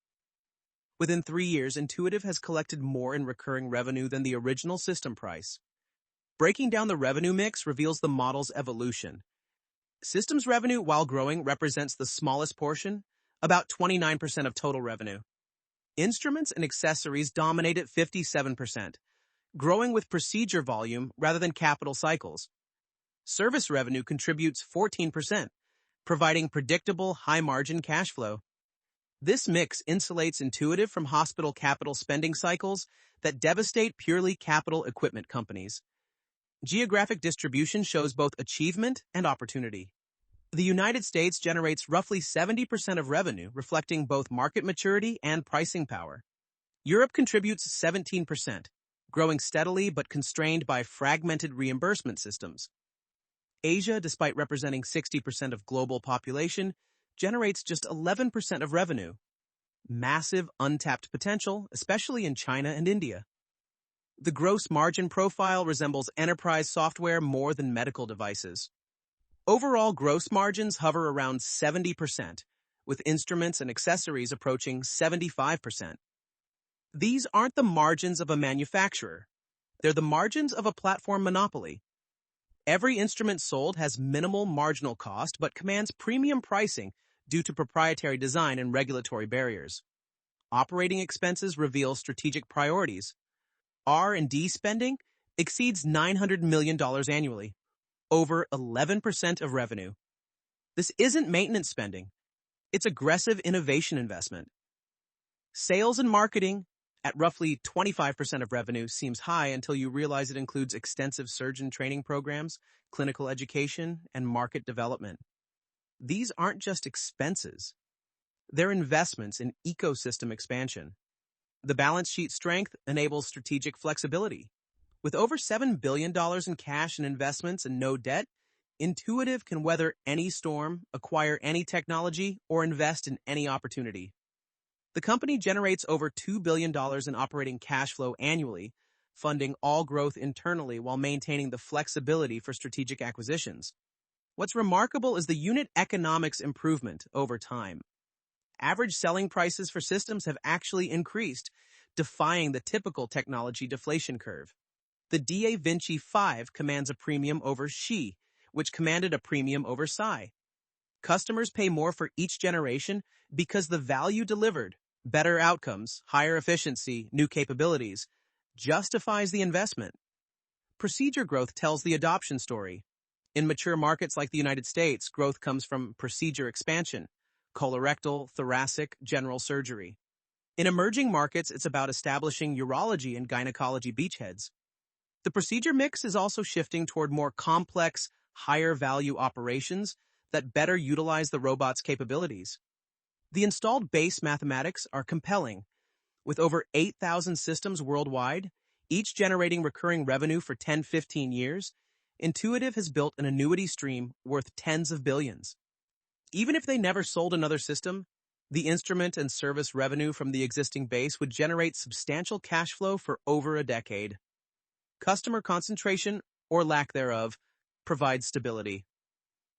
Within 3 years, Intuitive has collected more in recurring revenue than the original system price. Breaking down the revenue mix reveals the model's evolution. Systems revenue, while growing, represents the smallest portion, about 29% of total revenue. Instruments and accessories dominate at 57%, growing with procedure volume rather than capital cycles. Service revenue contributes 14%, providing predictable, high-margin cash flow. This mix insulates Intuitive from hospital capital spending cycles that devastate purely capital equipment companies. Geographic distribution shows both achievement and opportunity. The United States generates roughly 70% of revenue, reflecting both market maturity and pricing power. Europe contributes 17%, growing steadily but constrained by fragmented reimbursement systems. Asia, despite representing 60% of global population, generates just 11% of revenue. Massive untapped potential, especially in China and India. The gross margin profile resembles enterprise software more than medical devices. Overall gross margins hover around 70%, with instruments and accessories approaching 75%. These aren't the margins of a manufacturer. They're the margins of a platform monopoly. Every instrument sold has minimal marginal cost but commands premium pricing due to proprietary design and regulatory barriers. Operating expenses reveal strategic priorities. R&D spending exceeds $900 million annually, over 11% of revenue. This isn't maintenance spending. It's aggressive innovation investment. Sales and marketing, at roughly 25% of revenue, seems high until you realize it includes extensive surgeon training programs, clinical education, and market development. These aren't just expenses. They're investments in ecosystem expansion. The balance sheet strength enables strategic flexibility. With over $7 billion in cash and investments and no debt, Intuitive can weather any storm, acquire any technology, or invest in any opportunity. The company generates over $2 billion in operating cash flow annually, funding all growth internally while maintaining the flexibility for strategic acquisitions. What's remarkable is the unit economics improvement over time. Average selling prices for systems have actually increased, defying the typical technology deflation curve. The Da Vinci 5 commands a premium over Xi, which commanded a premium over Psi. Customers pay more for each generation because the value delivered, better outcomes, higher efficiency, new capabilities, justifies the investment. Procedure growth tells the adoption story. In mature markets like the United States, growth comes from procedure expansion, colorectal, thoracic, general surgery. In emerging markets, it's about establishing urology and gynecology beachheads. The procedure mix is also shifting toward more complex, higher-value operations that better utilize the robot's capabilities. The installed base mathematics are compelling. With over 8,000 systems worldwide, each generating recurring revenue for 10-15 years, Intuitive has built an annuity stream worth tens of billions. Even if they never sold another system, the instrument and service revenue from the existing base would generate substantial cash flow for over a decade. Customer concentration, or lack thereof, provides stability.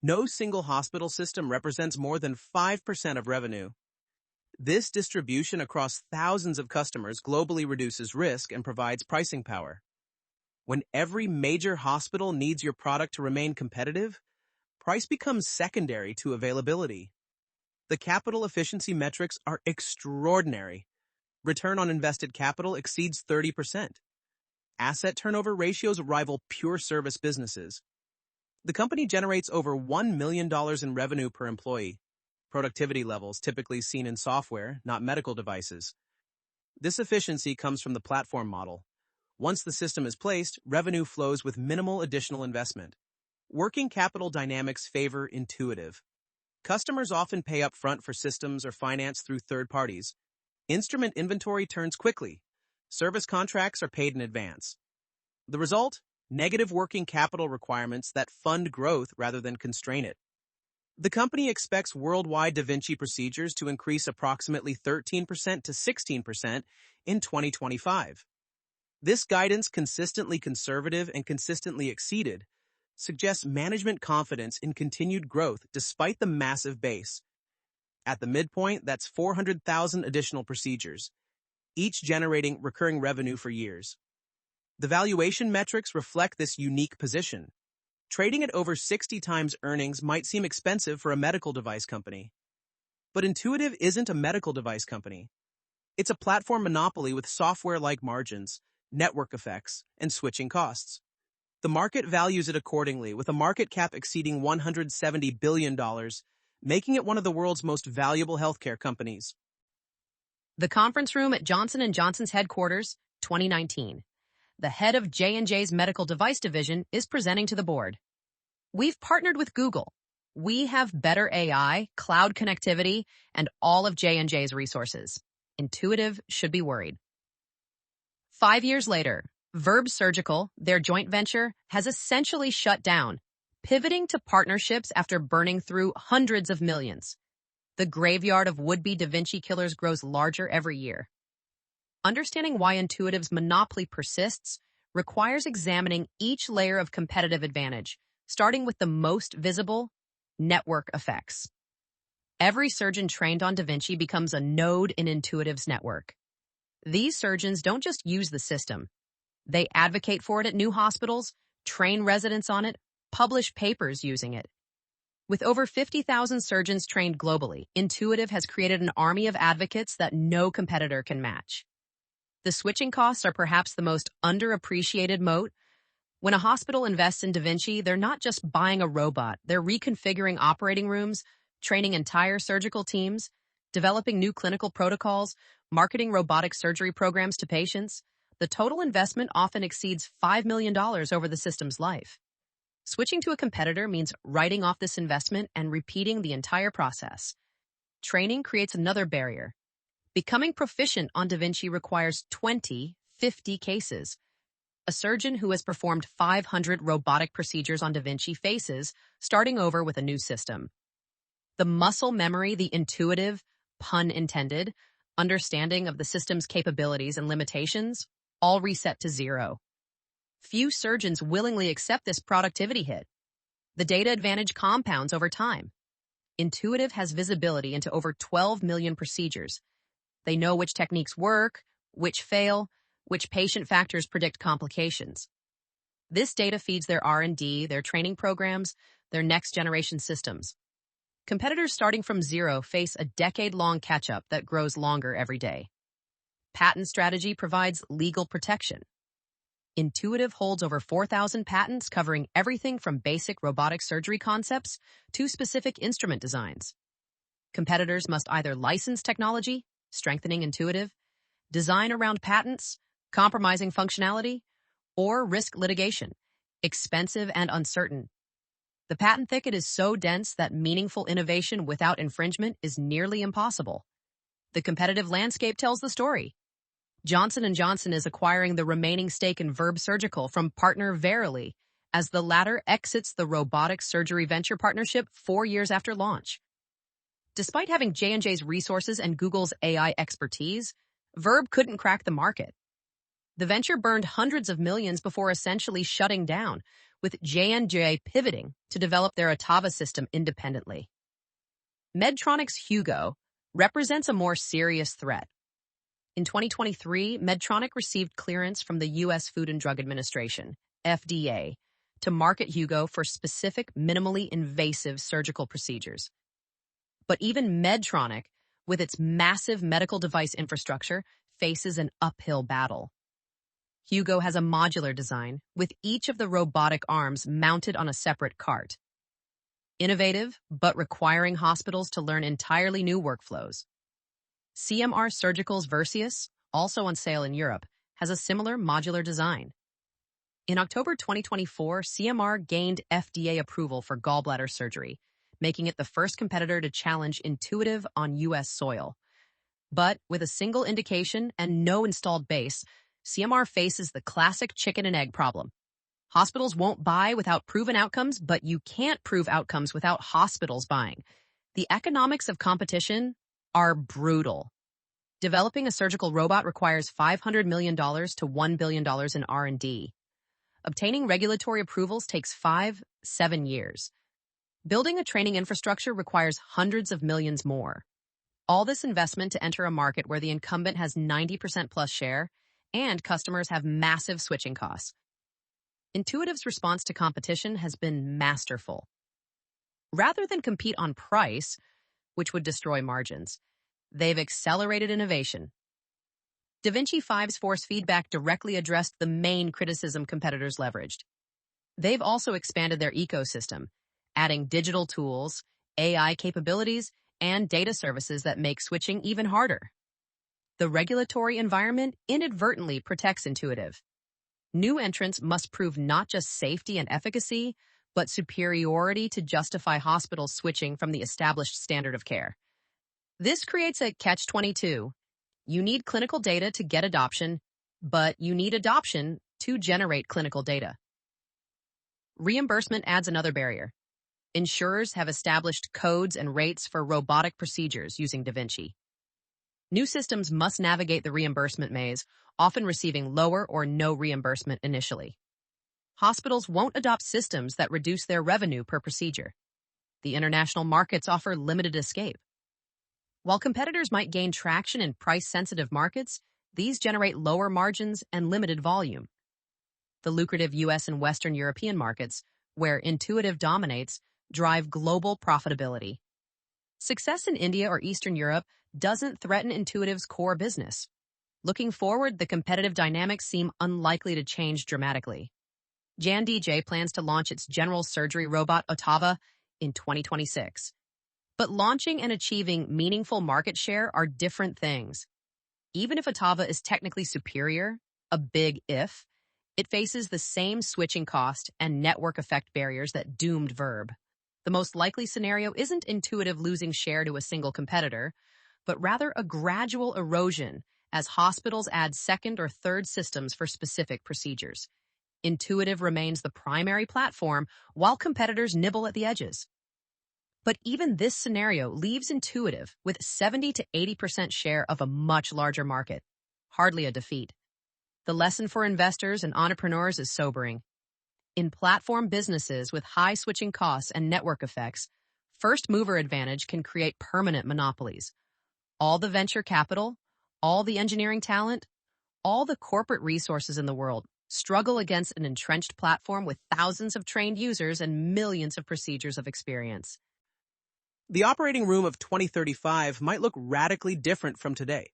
No single hospital system represents more than 5% of revenue. This distribution across thousands of customers globally reduces risk and provides pricing power. When every major hospital needs your product to remain competitive, price becomes secondary to availability. The capital efficiency metrics are extraordinary. Return on invested capital exceeds 30%. Asset turnover ratios rival pure service businesses. The company generates over $1 million in revenue per employee, productivity levels typically seen in software, not medical devices. This efficiency comes from the platform model. Once the system is placed, revenue flows with minimal additional investment. Working capital dynamics favor Intuitive. Customers often pay up front for systems or finance through third parties. Instrument inventory turns quickly. Service contracts are paid in advance. The result? Negative working capital requirements that fund growth rather than constrain it. The company expects worldwide Da Vinci procedures to increase approximately 13% to 16% in 2025. This guidance, consistently conservative and consistently exceeded, suggests management confidence in continued growth despite the massive base. At the midpoint, that's 400,000 additional procedures, each generating recurring revenue for years. The valuation metrics reflect this unique position. Trading at over 60 times earnings might seem expensive for a medical device company. But Intuitive isn't a medical device company. It's a platform monopoly with software-like margins, network effects, and switching costs. The market values it accordingly, with a market cap exceeding $170 billion, making it one of the world's most valuable healthcare companies. The conference room at Johnson & Johnson's headquarters, 2019. The head of J&J's medical device division is presenting to the board. We've partnered with Google. We have better AI, cloud connectivity, and all of J&J's resources. Intuitive should be worried. 5 years later, Verb Surgical, their joint venture, has essentially shut down, pivoting to partnerships after burning through hundreds of millions. The graveyard of would-be Da Vinci killers grows larger every year. Understanding why Intuitive's monopoly persists requires examining each layer of competitive advantage, starting with the most visible, network effects. Every surgeon trained on Da Vinci becomes a node in Intuitive's network. These surgeons don't just use the system. They advocate for it at new hospitals, train residents on it, publish papers using it. With over 50,000 surgeons trained globally, Intuitive has created an army of advocates that no competitor can match. The switching costs are perhaps the most underappreciated moat. When a hospital invests in Da Vinci, they're not just buying a robot, they're reconfiguring operating rooms, training entire surgical teams, developing new clinical protocols, marketing robotic surgery programs to patients. The total investment often exceeds $5 million over the system's life. Switching to a competitor means writing off this investment and repeating the entire process. Training creates another barrier. Becoming proficient on Da Vinci requires 50 cases. A surgeon who has performed 500 robotic procedures on Da Vinci faces starting over with a new system. The muscle memory, the intuitive, pun intended, understanding of the system's capabilities and limitations, all reset to zero. Few surgeons willingly accept this productivity hit. The data advantage compounds over time. Intuitive has visibility into over 12 million procedures. They know which techniques work, which fail, which patient factors predict complications. This data feeds their R&D, their training programs, their next-generation systems. Competitors starting from zero face a decade-long catch-up that grows longer every day. Patent strategy provides legal protection. Intuitive holds over 4,000 patents covering everything from basic robotic surgery concepts to specific instrument designs. Competitors must either license technology, strengthening Intuitive, design around patents, compromising functionality, or risk litigation, expensive and uncertain. The patent thicket is so dense that meaningful innovation without infringement is nearly impossible. The competitive landscape tells the story. Johnson & Johnson is acquiring the remaining stake in Verb Surgical from partner Verily, as the latter exits the robotic surgery venture partnership 4 years after launch. Despite having J&J's resources and Google's AI expertise, Verb couldn't crack the market. The venture burned hundreds of millions before essentially shutting down, with J&J pivoting to develop their Ottava system independently. Medtronic's Hugo represents a more serious threat. In 2023, Medtronic received clearance from the U.S. Food and Drug Administration, FDA, to market Hugo for specific minimally invasive surgical procedures. But even Medtronic, with its massive medical device infrastructure, faces an uphill battle. Hugo has a modular design, with each of the robotic arms mounted on a separate cart. Innovative, but requiring hospitals to learn entirely new workflows. CMR Surgical's Versius, also on sale in Europe, has a similar modular design. In October 2024, CMR gained FDA approval for gallbladder surgery, making it the first competitor to challenge Intuitive on U.S. soil. But with a single indication and no installed base, CMR faces the classic chicken and egg problem. Hospitals won't buy without proven outcomes, but you can't prove outcomes without hospitals buying. The economics of competition are brutal. Developing a surgical robot requires $500 million to $1 billion in R&D. Obtaining regulatory approvals takes 7 years. Building a training infrastructure requires hundreds of millions more. All this investment to enter a market where the incumbent has 90% plus share and customers have massive switching costs. Intuitive's response to competition has been masterful. Rather than compete on price, which would destroy margins, they've accelerated innovation. Da Vinci 5's force feedback directly addressed the main criticism competitors leveraged. They've also expanded their ecosystem, adding digital tools, AI capabilities, and data services that make switching even harder. The regulatory environment inadvertently protects Intuitive. New entrants must prove not just safety and efficacy, but superiority to justify hospitals switching from the established standard of care. This creates a catch-22. You need clinical data to get adoption, but you need adoption to generate clinical data. Reimbursement adds another barrier. Insurers have established codes and rates for robotic procedures using Da Vinci. New systems must navigate the reimbursement maze, often receiving lower or no reimbursement initially. Hospitals won't adopt systems that reduce their revenue per procedure. The international markets offer limited escape. While competitors might gain traction in price-sensitive markets, these generate lower margins and limited volume. The lucrative US and Western European markets, where Intuitive dominates, drive global profitability. Success in India or Eastern Europe doesn't threaten Intuitive's core business. Looking forward, the competitive dynamics seem unlikely to change dramatically. Jan DJ plans to launch its general surgery robot Ottava in 2026. But launching and achieving meaningful market share are different things. Even if Ottava is technically superior, a big if, it faces the same switching cost and network effect barriers that doomed Verb. The most likely scenario isn't Intuitive losing share to a single competitor, but rather a gradual erosion as hospitals add second or third systems for specific procedures. Intuitive remains the primary platform while competitors nibble at the edges. But even this scenario leaves Intuitive with 70 to 80% share of a much larger market. Hardly a defeat. The lesson for investors and entrepreneurs is sobering. In platform businesses with high switching costs and network effects, first-mover advantage can create permanent monopolies. All the venture capital, all the engineering talent, all the corporate resources in the world struggle against an entrenched platform with thousands of trained users and millions of procedures of experience. The operating room of 2035 might look radically different from today.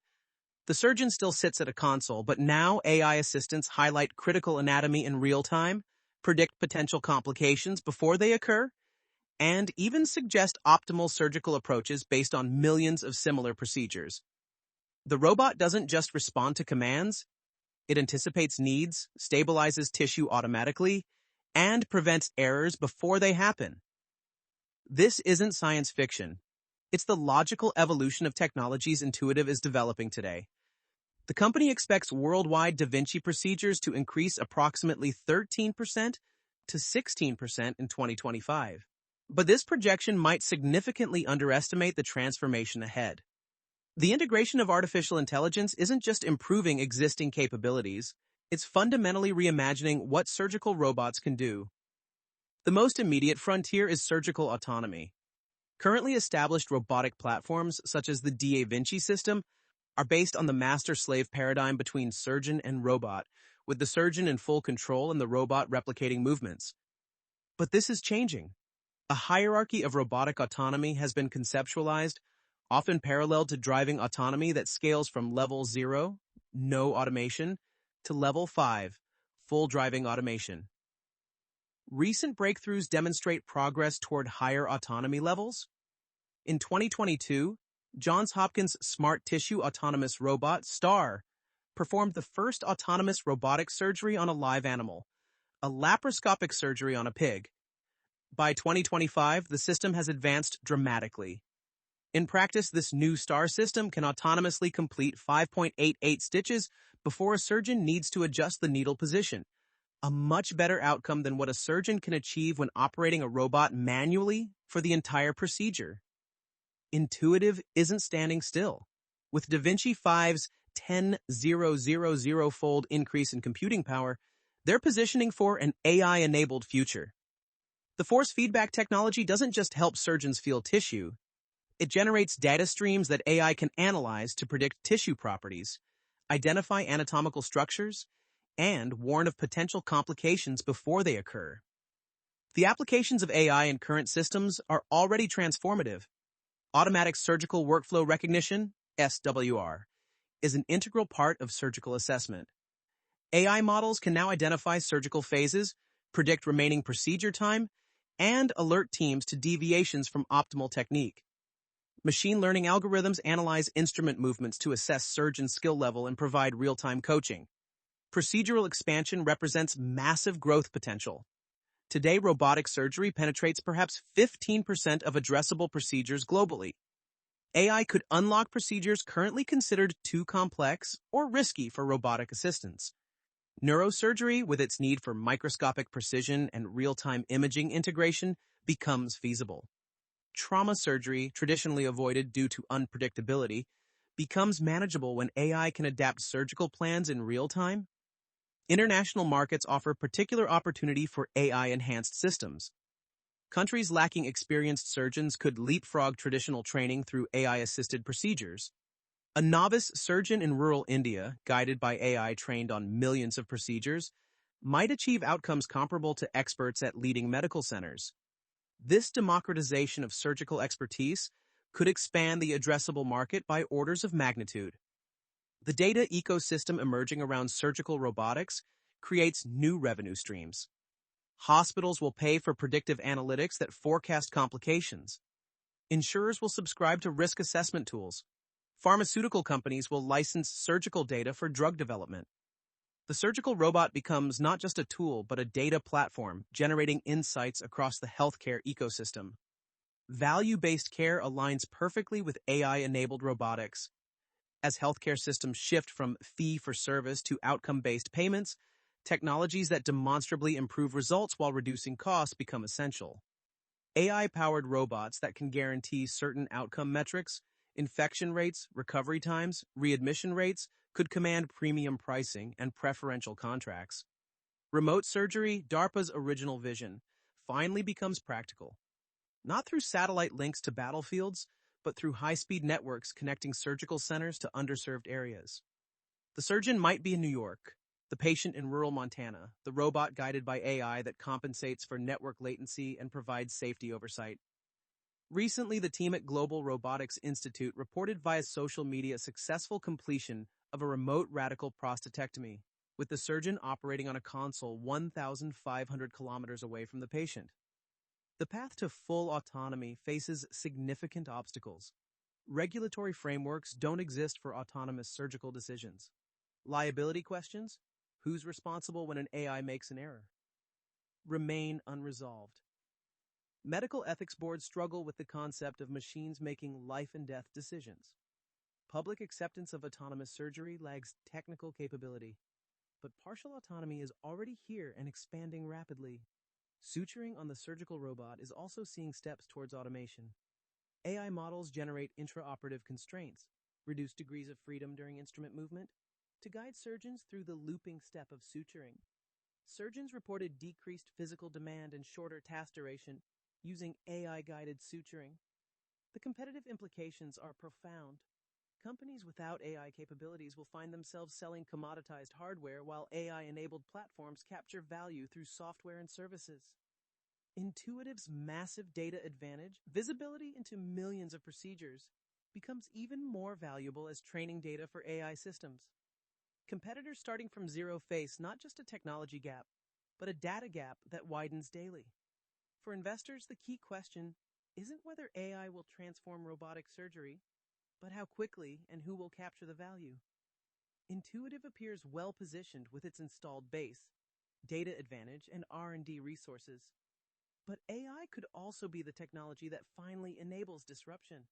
The surgeon still sits at a console, but now AI assistants highlight critical anatomy in real time, predict potential complications before they occur, and even suggest optimal surgical approaches based on millions of similar procedures. The robot doesn't just respond to commands, it anticipates needs, stabilizes tissue automatically, and prevents errors before they happen. This isn't science fiction. It's the logical evolution of technologies Intuitive is developing today. The company expects worldwide Da Vinci procedures to increase approximately 13% to 16% in 2025. But this projection might significantly underestimate the transformation ahead. The integration of artificial intelligence isn't just improving existing capabilities, it's fundamentally reimagining what surgical robots can do. The most immediate frontier is surgical autonomy. Currently established robotic platforms, such as the Da Vinci system, are based on the master-slave paradigm between surgeon and robot, with the surgeon in full control and the robot replicating movements. But this is changing. A hierarchy of robotic autonomy has been conceptualized, often parallel to driving autonomy that scales from level 0, no automation, to level 5, full driving automation. Recent breakthroughs demonstrate progress toward higher autonomy levels. In 2022, Johns Hopkins Smart Tissue Autonomous Robot, STAR, performed the first autonomous robotic surgery on a live animal, a laparoscopic surgery on a pig. By 2025, the system has advanced dramatically. In practice, this new STAR system can autonomously complete 5.88 stitches before a surgeon needs to adjust the needle position, a much better outcome than what a surgeon can achieve when operating a robot manually for the entire procedure. Intuitive isn't standing still. With Da Vinci 5's 10,000-fold increase in computing power, they're positioning for an AI-enabled future. The force feedback technology doesn't just help surgeons feel tissue, it generates data streams that AI can analyze to predict tissue properties, identify anatomical structures, and warn of potential complications before they occur. The applications of AI in current systems are already transformative. Automatic surgical workflow recognition, SWR, is an integral part of surgical assessment. AI models can now identify surgical phases, predict remaining procedure time, and alert teams to deviations from optimal technique. Machine learning algorithms analyze instrument movements to assess surgeon skill level and provide real-time coaching. Procedural expansion represents massive growth potential. Today, robotic surgery penetrates perhaps 15% of addressable procedures globally. AI could unlock procedures currently considered too complex or risky for robotic assistance. Neurosurgery, with its need for microscopic precision and real-time imaging integration, becomes feasible. Trauma surgery, traditionally avoided due to unpredictability, becomes manageable when AI can adapt surgical plans in real time. International markets offer particular opportunity for AI-enhanced systems. Countries lacking experienced surgeons could leapfrog traditional training through AI-assisted procedures. A novice surgeon in rural India, guided by AI trained on millions of procedures, might achieve outcomes comparable to experts at leading medical centers. This democratization of surgical expertise could expand the addressable market by orders of magnitude. The data ecosystem emerging around surgical robotics creates new revenue streams. Hospitals will pay for predictive analytics that forecast complications. Insurers will subscribe to risk assessment tools. Pharmaceutical companies will license surgical data for drug development. The surgical robot becomes not just a tool, but a data platform, generating insights across the healthcare ecosystem. Value-based care aligns perfectly with AI-enabled robotics. As healthcare systems shift from fee-for-service to outcome-based payments, technologies that demonstrably improve results while reducing costs become essential. AI-powered robots that can guarantee certain outcome metrics, infection rates, recovery times, readmission rates, could command premium pricing and preferential contracts. Remote surgery, DARPA's original vision, finally becomes practical. Not through satellite links to battlefields, but through high-speed networks connecting surgical centers to underserved areas. The surgeon might be in New York, the patient in rural Montana, the robot guided by AI that compensates for network latency and provides safety oversight. Recently, the team at Global Robotics Institute reported via social media successful completion of a remote radical prostatectomy, with the surgeon operating on a console 1,500 kilometers away from the patient. The path to full autonomy faces significant obstacles. Regulatory frameworks don't exist for autonomous surgical decisions. Liability questions, who's responsible when an AI makes an error, remain unresolved. Medical ethics boards struggle with the concept of machines making life-and-death decisions. Public acceptance of autonomous surgery lags technical capability, but partial autonomy is already here and expanding rapidly. Suturing on the surgical robot is also seeing steps towards automation. AI models generate intraoperative constraints, reduce degrees of freedom during instrument movement, to guide surgeons through the looping step of suturing. Surgeons reported decreased physical demand and shorter task duration using AI-guided suturing. The competitive implications are profound. Companies without AI capabilities will find themselves selling commoditized hardware while AI-enabled platforms capture value through software and services. Intuitive's massive data advantage, visibility into millions of procedures, becomes even more valuable as training data for AI systems. Competitors starting from zero face not just a technology gap, but a data gap that widens daily. For investors, the key question isn't whether AI will transform robotic surgery, but how quickly and who will capture the value. Intuitive appears well-positioned with its installed base, data advantage, and R&D resources. But AI could also be the technology that finally enables disruption.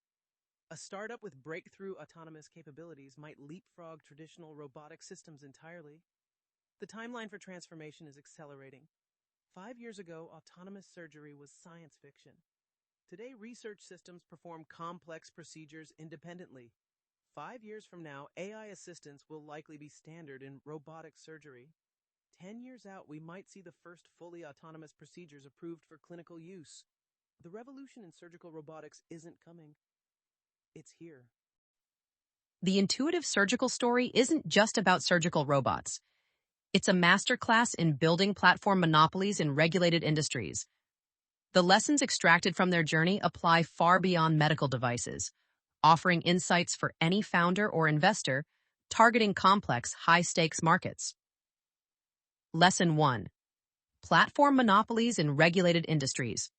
A startup with breakthrough autonomous capabilities might leapfrog traditional robotic systems entirely. The timeline for transformation is accelerating. 5 years ago, autonomous surgery was science fiction. Today, research systems perform complex procedures independently. 5 years from now, AI assistance will likely be standard in robotic surgery. 10 years out, we might see the first fully autonomous procedures approved for clinical use. The revolution in surgical robotics isn't coming. It's here. The intuitive surgical story isn't just about surgical robots. It's a masterclass in building platform monopolies in regulated industries. The lessons extracted from their journey apply far beyond medical devices, offering insights for any founder or investor targeting complex, high-stakes markets. Lesson 1. Platform monopolies in regulated industries.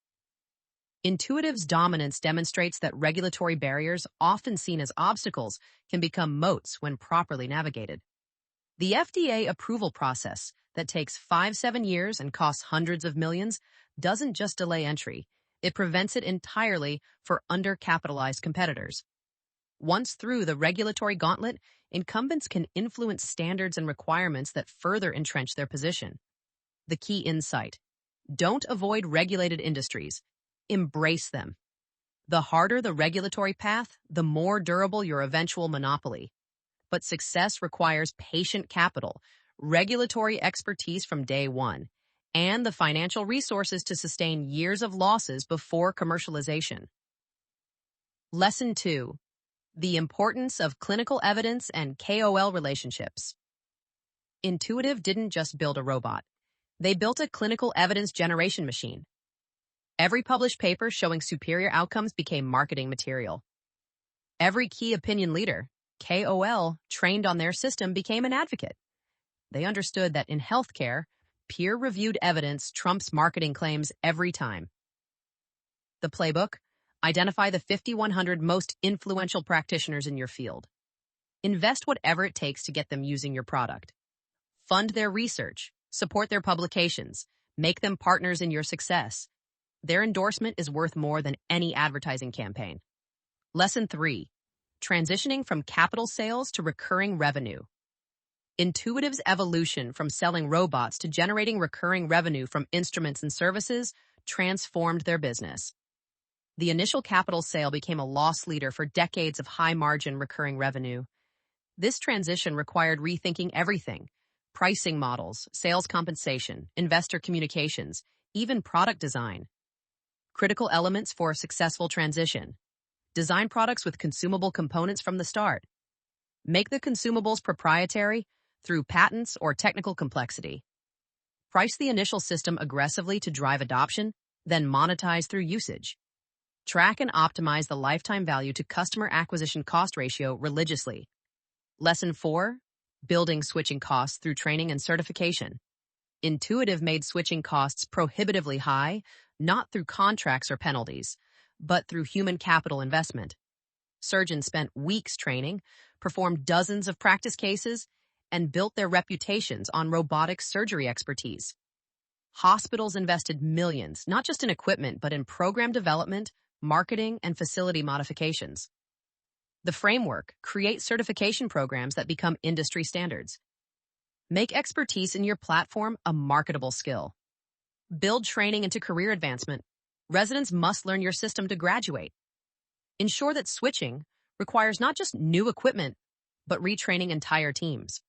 Intuitive's dominance demonstrates that regulatory barriers, often seen as obstacles, can become moats when properly navigated. The FDA approval process, that takes 5-7 years and costs hundreds of millions, doesn't just delay entry, it prevents it entirely for undercapitalized competitors. Once through the regulatory gauntlet, incumbents can influence standards and requirements that further entrench their position. The key insight: don't avoid regulated industries, embrace them. The harder the regulatory path, the more durable your eventual monopoly. But success requires patient capital, regulatory expertise from day one, and the financial resources to sustain years of losses before commercialization. Lesson 2. The importance of clinical evidence and KOL relationships. Intuitive didn't just build a robot. They built a clinical evidence generation machine. Every published paper showing superior outcomes became marketing material. Every key opinion leader, KOL, trained on their system became an advocate. They understood that in healthcare, peer-reviewed evidence trumps marketing claims every time. The playbook: identify the 5,100 most influential practitioners in your field. Invest whatever it takes to get them using your product. Fund their research, support their publications, make them partners in your success. Their endorsement is worth more than any advertising campaign. Lesson 3. Transitioning from capital sales to recurring revenue. Intuitive's evolution from selling robots to generating recurring revenue from instruments and services transformed their business. The initial capital sale became a loss leader for decades of high-margin recurring revenue. This transition required rethinking everything: pricing models, sales compensation, investor communications, even product design. Critical elements for a successful transition: design products with consumable components from the start. Make the consumables proprietary through patents or technical complexity. Price the initial system aggressively to drive adoption, then monetize through usage. Track and optimize the lifetime value to customer acquisition cost ratio religiously. Lesson 4. Building switching costs through training and certification. Intuitive made switching costs prohibitively high, not through contracts or penalties, but through human capital investment. Surgeons spent weeks training, performed dozens of practice cases, and built their reputations on robotic surgery expertise. Hospitals invested millions, not just in equipment, but in program development, marketing, and facility modifications. The framework: create certification programs that become industry standards. Make expertise in your platform a marketable skill. Build training into career advancement. Residents must learn your system to graduate. Ensure that switching requires not just new equipment, but retraining entire teams.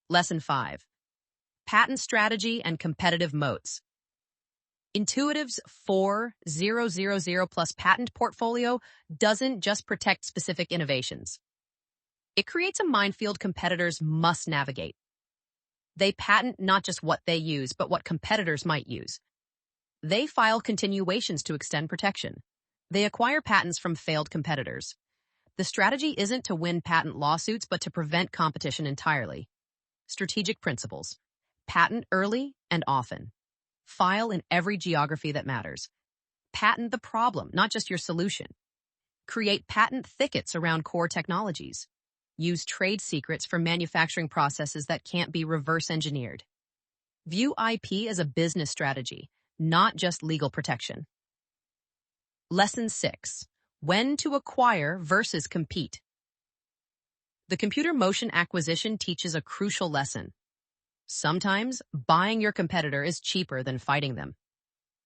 Lesson 5. Patent strategy and competitive moats. Intuitive's 4,000 plus patent portfolio doesn't just protect specific innovations. It creates a minefield competitors must navigate. They patent not just what they use, but what competitors might use. They file continuations to extend protection. They acquire patents from failed competitors. The strategy isn't to win patent lawsuits, but to prevent competition entirely. Strategic principles: patent early and often. File in every geography that matters. Patent the problem, not just your solution. Create patent thickets around core technologies. Use trade secrets for manufacturing processes that can't be reverse engineered. View IP as a business strategy, not just legal protection. Lesson 6. When to acquire versus compete. The computer motion acquisition teaches a crucial lesson. Sometimes, buying your competitor is cheaper than fighting them.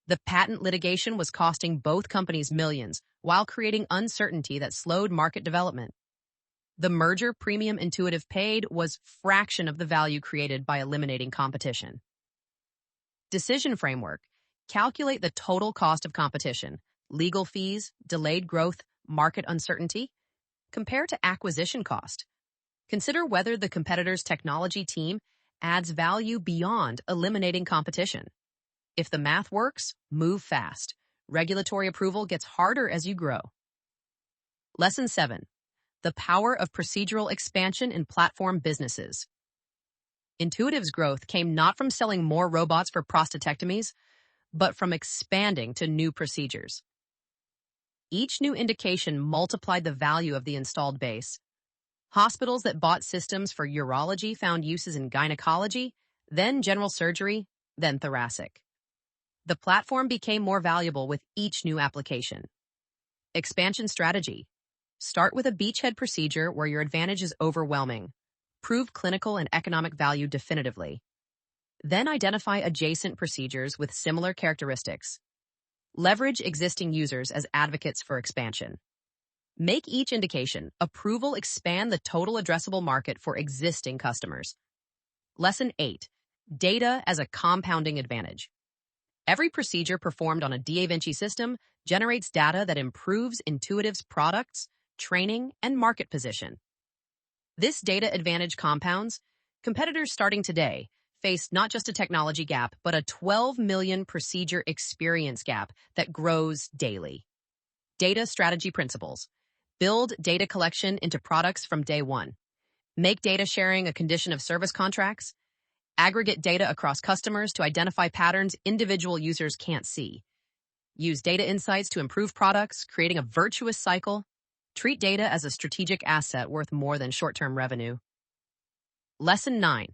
The patent litigation was costing both companies millions while creating uncertainty that slowed market development. The merger premium Intuitive paid was fraction of the value created by eliminating competition. Decision framework. Calculate the total cost of competition, legal fees, delayed growth, market uncertainty. Compare to acquisition cost. Consider whether the competitor's technology team adds value beyond eliminating competition. If the math works, move fast. Regulatory approval gets harder as you grow. Lesson 7. The power of procedural expansion in platform businesses. Intuitive's growth came not from selling more robots for prostatectomies, but from expanding to new procedures. Each new indication multiplied the value of the installed base. Hospitals that bought systems for urology found uses in gynecology, then general surgery, then thoracic. The platform became more valuable with each new application. Expansion strategy. Start with a beachhead procedure where your advantage is overwhelming. Prove clinical and economic value definitively. Then identify adjacent procedures with similar characteristics. Leverage existing users as advocates for expansion. Make each indication approval expand the total addressable market for existing customers. Lesson 8. Data as a compounding advantage. Every procedure performed on a Da Vinci system generates data that improves Intuitive's products, training, and market position. This data advantage compounds. Competitors starting today face not just a technology gap, but a 12 million procedure experience gap that grows daily. Data strategy principles. Build data collection into products from day one. Make data sharing a condition of service contracts. Aggregate data across customers to identify patterns individual users can't see. Use data insights to improve products, creating a virtuous cycle. Treat data as a strategic asset worth more than short-term revenue. Lesson 9.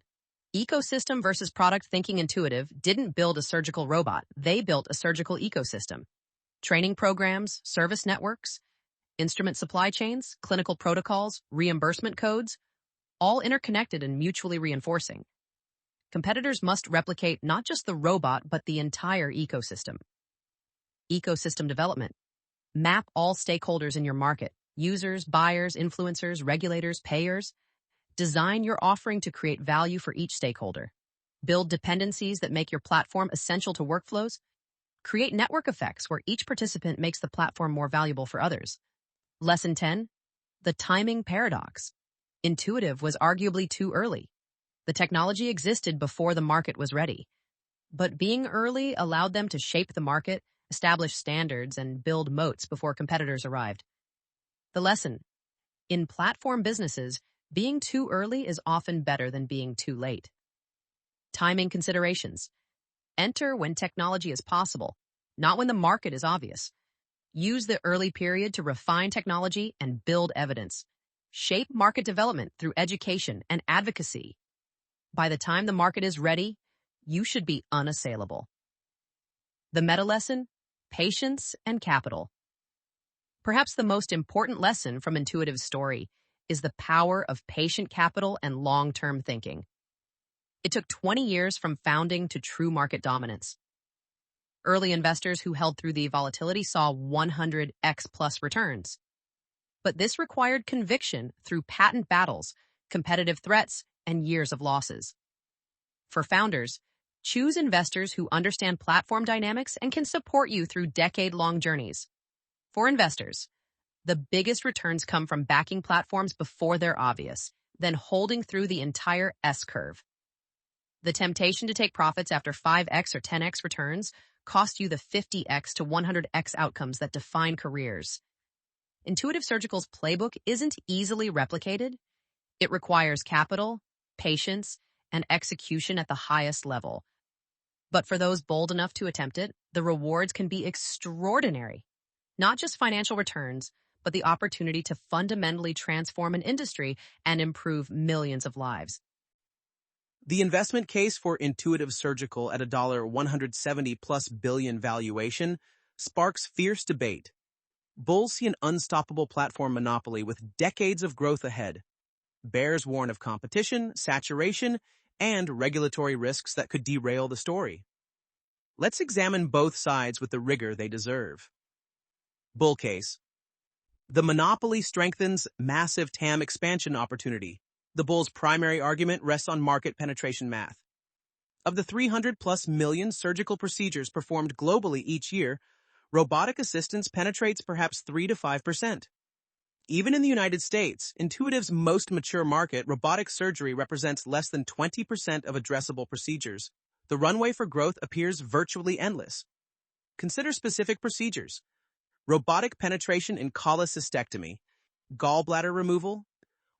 Ecosystem versus product thinking. Intuitive didn't build a surgical robot. They built a surgical ecosystem. Training programs, service networks, instrument supply chains, clinical protocols, reimbursement codes, all interconnected and mutually reinforcing. Competitors must replicate not just the robot, but the entire ecosystem. Ecosystem development. Map all stakeholders in your market. Users, buyers, influencers, regulators, payers. Design your offering to create value for each stakeholder. Build dependencies that make your platform essential to workflows. Create network effects where each participant makes the platform more valuable for others. Lesson 10. The timing paradox. Intuitive was arguably too early. The technology existed before the market was ready. But being early allowed them to shape the market, establish standards, and build moats before competitors arrived. The lesson. In platform businesses, being too early is often better than being too late. Timing considerations. Enter when technology is possible, not when the market is obvious. Use the early period to refine technology and build evidence. Shape market development through education and advocacy. By the time the market is ready, you should be unassailable. The meta lesson, patience and capital. Perhaps the most important lesson from Intuitive's story is the power of patient capital and long-term thinking. It took 20 years from founding to true market dominance. Early investors who held through the volatility saw 100x plus returns. But this required conviction through patent battles, competitive threats, and years of losses. For founders, choose investors who understand platform dynamics and can support you through decade-long journeys. For investors, the biggest returns come from backing platforms before they're obvious, then holding through the entire S-curve. The temptation to take profits after 5x or 10x returns cost you the 50x to 100x outcomes that define careers. Intuitive Surgical's playbook isn't easily replicated. It requires capital, patience, and execution at the highest level. But for those bold enough to attempt it, the rewards can be extraordinary. Not just financial returns, but the opportunity to fundamentally transform an industry and improve millions of lives. The investment case for Intuitive Surgical at a $170+ billion valuation sparks fierce debate. Bulls see an unstoppable platform monopoly with decades of growth ahead. Bears warn of competition, saturation, and regulatory risks that could derail the story. Let's examine both sides with the rigor they deserve. Bull case. The monopoly strengthens massive TAM expansion opportunity. The bull's primary argument rests on market penetration math. Of the 300+ million surgical procedures performed globally each year, robotic assistance penetrates perhaps 3 to 5%. Even in the United States, Intuitive's most mature market, robotic surgery represents less than 20% of addressable procedures. The runway for growth appears virtually endless. Consider specific procedures. Robotic penetration in cholecystectomy, gallbladder removal,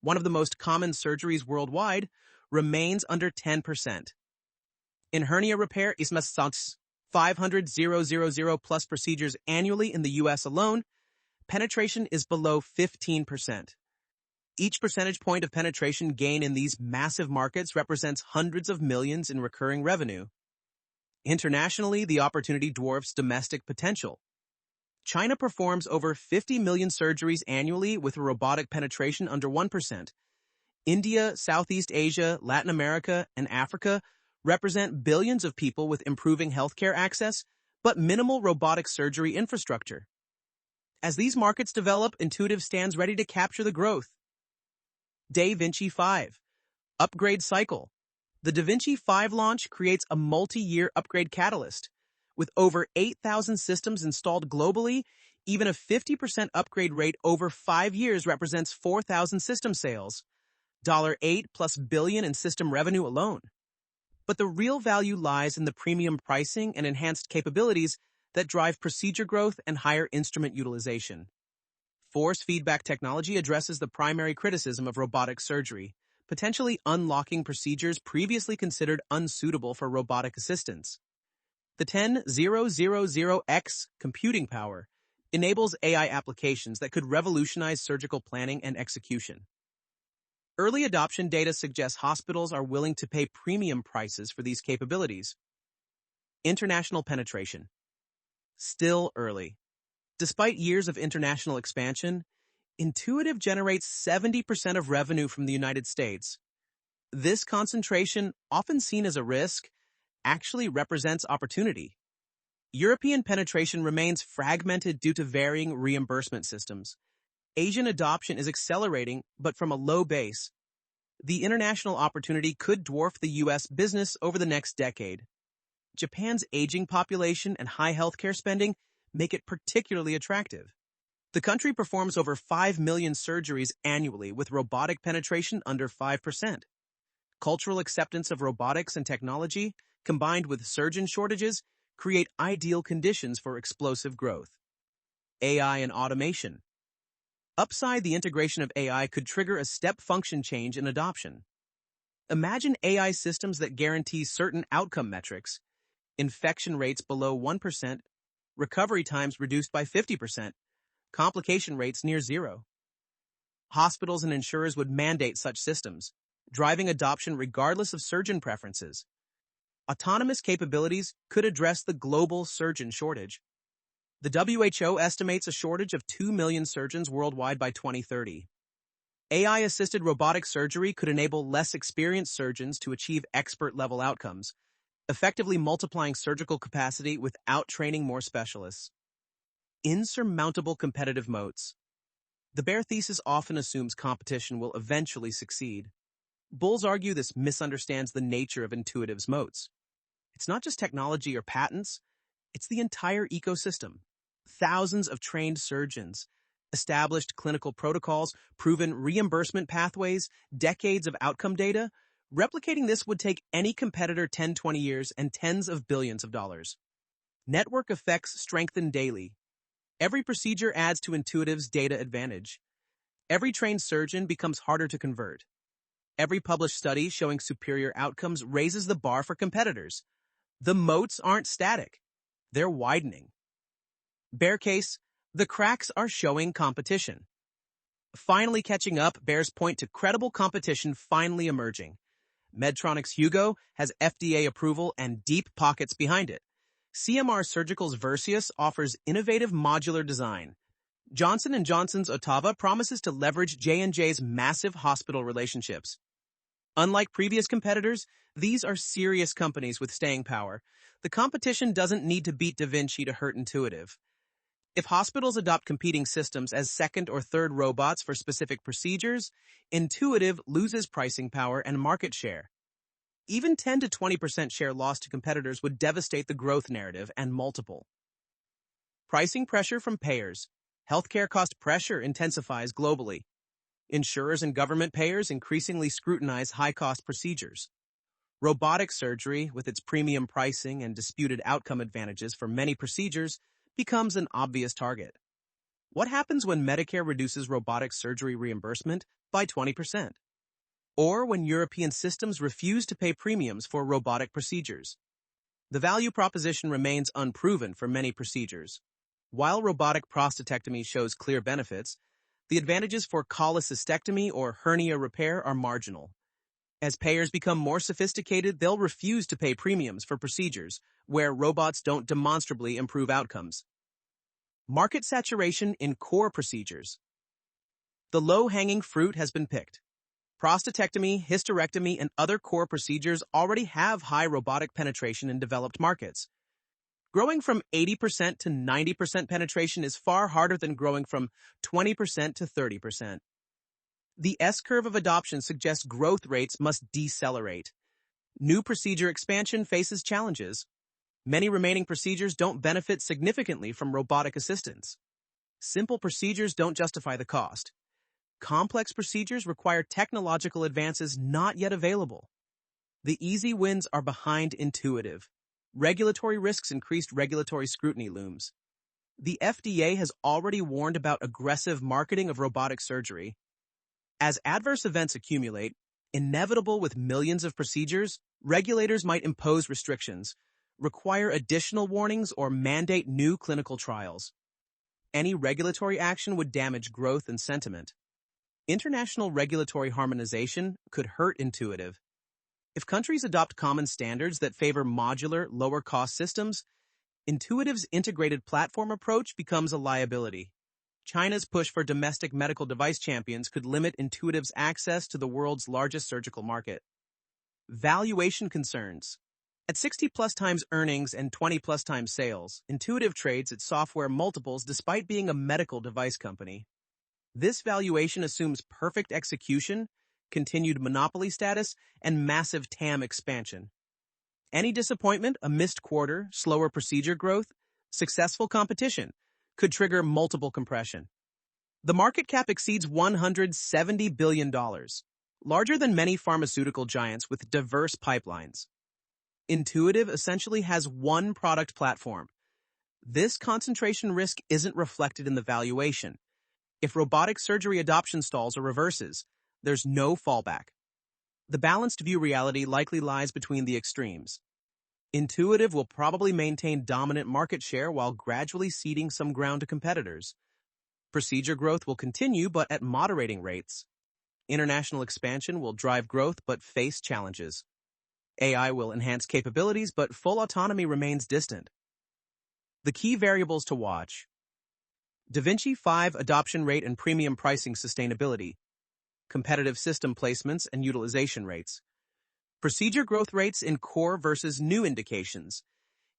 one of the most common surgeries worldwide, remains under 10%. In hernia repair, 500,000 plus procedures annually in the US alone, penetration is below 15%. Each percentage point of penetration gain in these massive markets represents hundreds of millions in recurring revenue. Internationally, the opportunity dwarfs domestic potential. China performs over 50 million surgeries annually with a robotic penetration under 1%. India, Southeast Asia, Latin America, and Africa represent billions of people with improving healthcare access, but minimal robotic surgery infrastructure. As these markets develop, Intuitive stands ready to capture the growth. Da Vinci 5. Upgrade cycle. The Da Vinci 5 launch creates a multi-year upgrade catalyst. With over 8,000 systems installed globally, even a 50% upgrade rate over 5 years represents 4,000 system sales. $8+ billion in system revenue alone. But the real value lies in the premium pricing and enhanced capabilities that drive procedure growth and higher instrument utilization. Force feedback technology addresses the primary criticism of robotic surgery, potentially unlocking procedures previously considered unsuitable for robotic assistance. The 10000X computing power enables AI applications that could revolutionize surgical planning and execution. Early adoption data suggests hospitals are willing to pay premium prices for these capabilities. International penetration. Still early. Despite years of international expansion, Intuitive generates 70% of revenue from the United States. This concentration, often seen as a risk, actually represents opportunity. European penetration remains fragmented due to varying reimbursement systems. Asian adoption is accelerating, but from a low base. The international opportunity could dwarf the U.S. business over the next decade. Japan's aging population and high healthcare spending make it particularly attractive. The country performs over 5 million surgeries annually with robotic penetration under 5%. Cultural acceptance of robotics and technology, combined with surgeon shortages, create ideal conditions for explosive growth. AI and automation. Upside, the integration of AI could trigger a step function change in adoption. Imagine AI systems that guarantee certain outcome metrics, infection rates below 1%, recovery times reduced by 50%, complication rates near zero. Hospitals and insurers would mandate such systems, driving adoption regardless of surgeon preferences. Autonomous capabilities could address the global surgeon shortage. The WHO estimates a shortage of 2 million surgeons worldwide by 2030. AI-assisted robotic surgery could enable less experienced surgeons to achieve expert-level outcomes, effectively multiplying surgical capacity without training more specialists. Insurmountable competitive moats. The bear thesis often assumes competition will eventually succeed. Bulls argue this misunderstands the nature of Intuitive's moats. It's not just technology or patents, it's the entire ecosystem. Thousands of trained surgeons, established clinical protocols, proven reimbursement pathways, decades of outcome data. Replicating this would take any competitor 10-20 years and tens of billions of dollars. Network effects strengthen daily. Every procedure adds to Intuitive's data advantage. Every trained surgeon becomes harder to convert. Every published study showing superior outcomes raises the bar for competitors. The moats aren't static. They're widening. Bear case, the cracks are showing competition. Finally catching up, bears point to credible competition finally emerging. Medtronic's Hugo has FDA approval and deep pockets behind it. CMR Surgical's Versius offers innovative modular design. Johnson & Johnson's Ottava promises to leverage J&J's massive hospital relationships. Unlike previous competitors, these are serious companies with staying power. The competition doesn't need to beat Da Vinci to hurt Intuitive. If hospitals adopt competing systems as second or third robots for specific procedures, Intuitive loses pricing power and market share. Even 10 to 20% share loss to competitors would devastate the growth narrative and multiple. Pricing pressure from payers. Healthcare cost pressure intensifies globally. Insurers and government payers increasingly scrutinize high-cost procedures. Robotic surgery, with its premium pricing and disputed outcome advantages for many procedures, becomes an obvious target. What happens when Medicare reduces robotic surgery reimbursement by 20%? Or when European systems refuse to pay premiums for robotic procedures? The value proposition remains unproven for many procedures. While robotic prostatectomy shows clear benefits, the advantages for cholecystectomy or hernia repair are marginal. As payers become more sophisticated, they'll refuse to pay premiums for procedures where robots don't demonstrably improve outcomes. Market saturation in core procedures. The low-hanging fruit has been picked. Prostatectomy, hysterectomy, and other core procedures already have high robotic penetration in developed markets. Growing from 80% to 90% penetration is far harder than growing from 20% to 30%. The S-curve of adoption suggests growth rates must decelerate. New procedure expansion faces challenges. Many remaining procedures don't benefit significantly from robotic assistance. Simple procedures don't justify the cost. Complex procedures require technological advances not yet available. The easy wins are behind Intuitive. Regulatory risks increased regulatory scrutiny looms. The FDA has already warned about aggressive marketing of robotic surgery. As adverse events accumulate, inevitable with millions of procedures, regulators might impose restrictions, require additional warnings, or mandate new clinical trials. Any regulatory action would damage growth and sentiment. International regulatory harmonization could hurt Intuitive. If countries adopt common standards that favor modular, lower-cost systems, Intuitive's integrated platform approach becomes a liability. China's push for domestic medical device champions could limit Intuitive's access to the world's largest surgical market. Valuation concerns. At 60-plus times earnings and 20-plus times sales, Intuitive trades at software multiples despite being a medical device company. This valuation assumes perfect execution, continued monopoly status, and massive TAM expansion. Any disappointment, a missed quarter, slower procedure growth, successful competition, could trigger multiple compression. The market cap exceeds $170 billion, larger than many pharmaceutical giants with diverse pipelines. Intuitive essentially has one product platform. This concentration risk isn't reflected in the valuation. If robotic surgery adoption stalls or reverses, there's no fallback. The balanced view reality likely lies between the extremes. Intuitive will probably maintain dominant market share while gradually ceding some ground to competitors. Procedure growth will continue, but at moderating rates. International expansion will drive growth but face challenges. AI will enhance capabilities, but full autonomy remains distant. The key variables to watch: Da Vinci 5 adoption rate and premium pricing sustainability, competitive system placements and utilization rates, procedure growth rates in core versus new indications,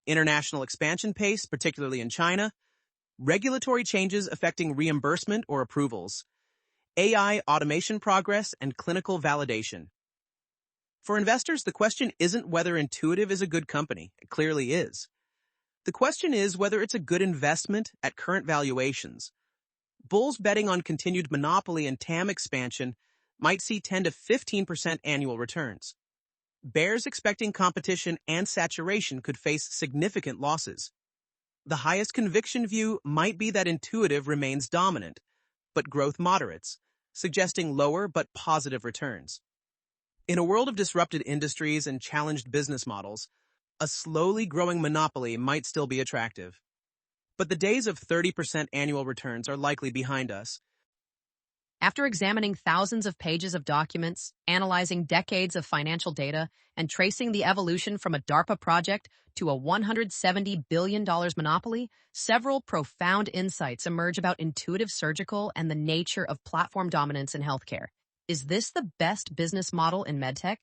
international expansion pace, particularly in China, regulatory changes affecting reimbursement or approvals, AI automation progress, and clinical validation. For investors, the question isn't whether Intuitive is a good company. It clearly is. The question is whether it's a good investment at current valuations. Bulls betting on continued monopoly and TAM expansion might see 10 to 15% annual returns. Bears expecting competition and saturation could face significant losses. The highest conviction view might be that Intuitive remains dominant, but growth moderates, suggesting lower but positive returns. In a world of disrupted industries and challenged business models, a slowly growing monopoly might still be attractive. But the days of 30% annual returns are likely behind us. After examining thousands of pages of documents, analyzing decades of financial data, and tracing the evolution from a DARPA project to a $170 billion monopoly, several profound insights emerge about Intuitive Surgical and the nature of platform dominance in healthcare. Is this the best business model in medtech?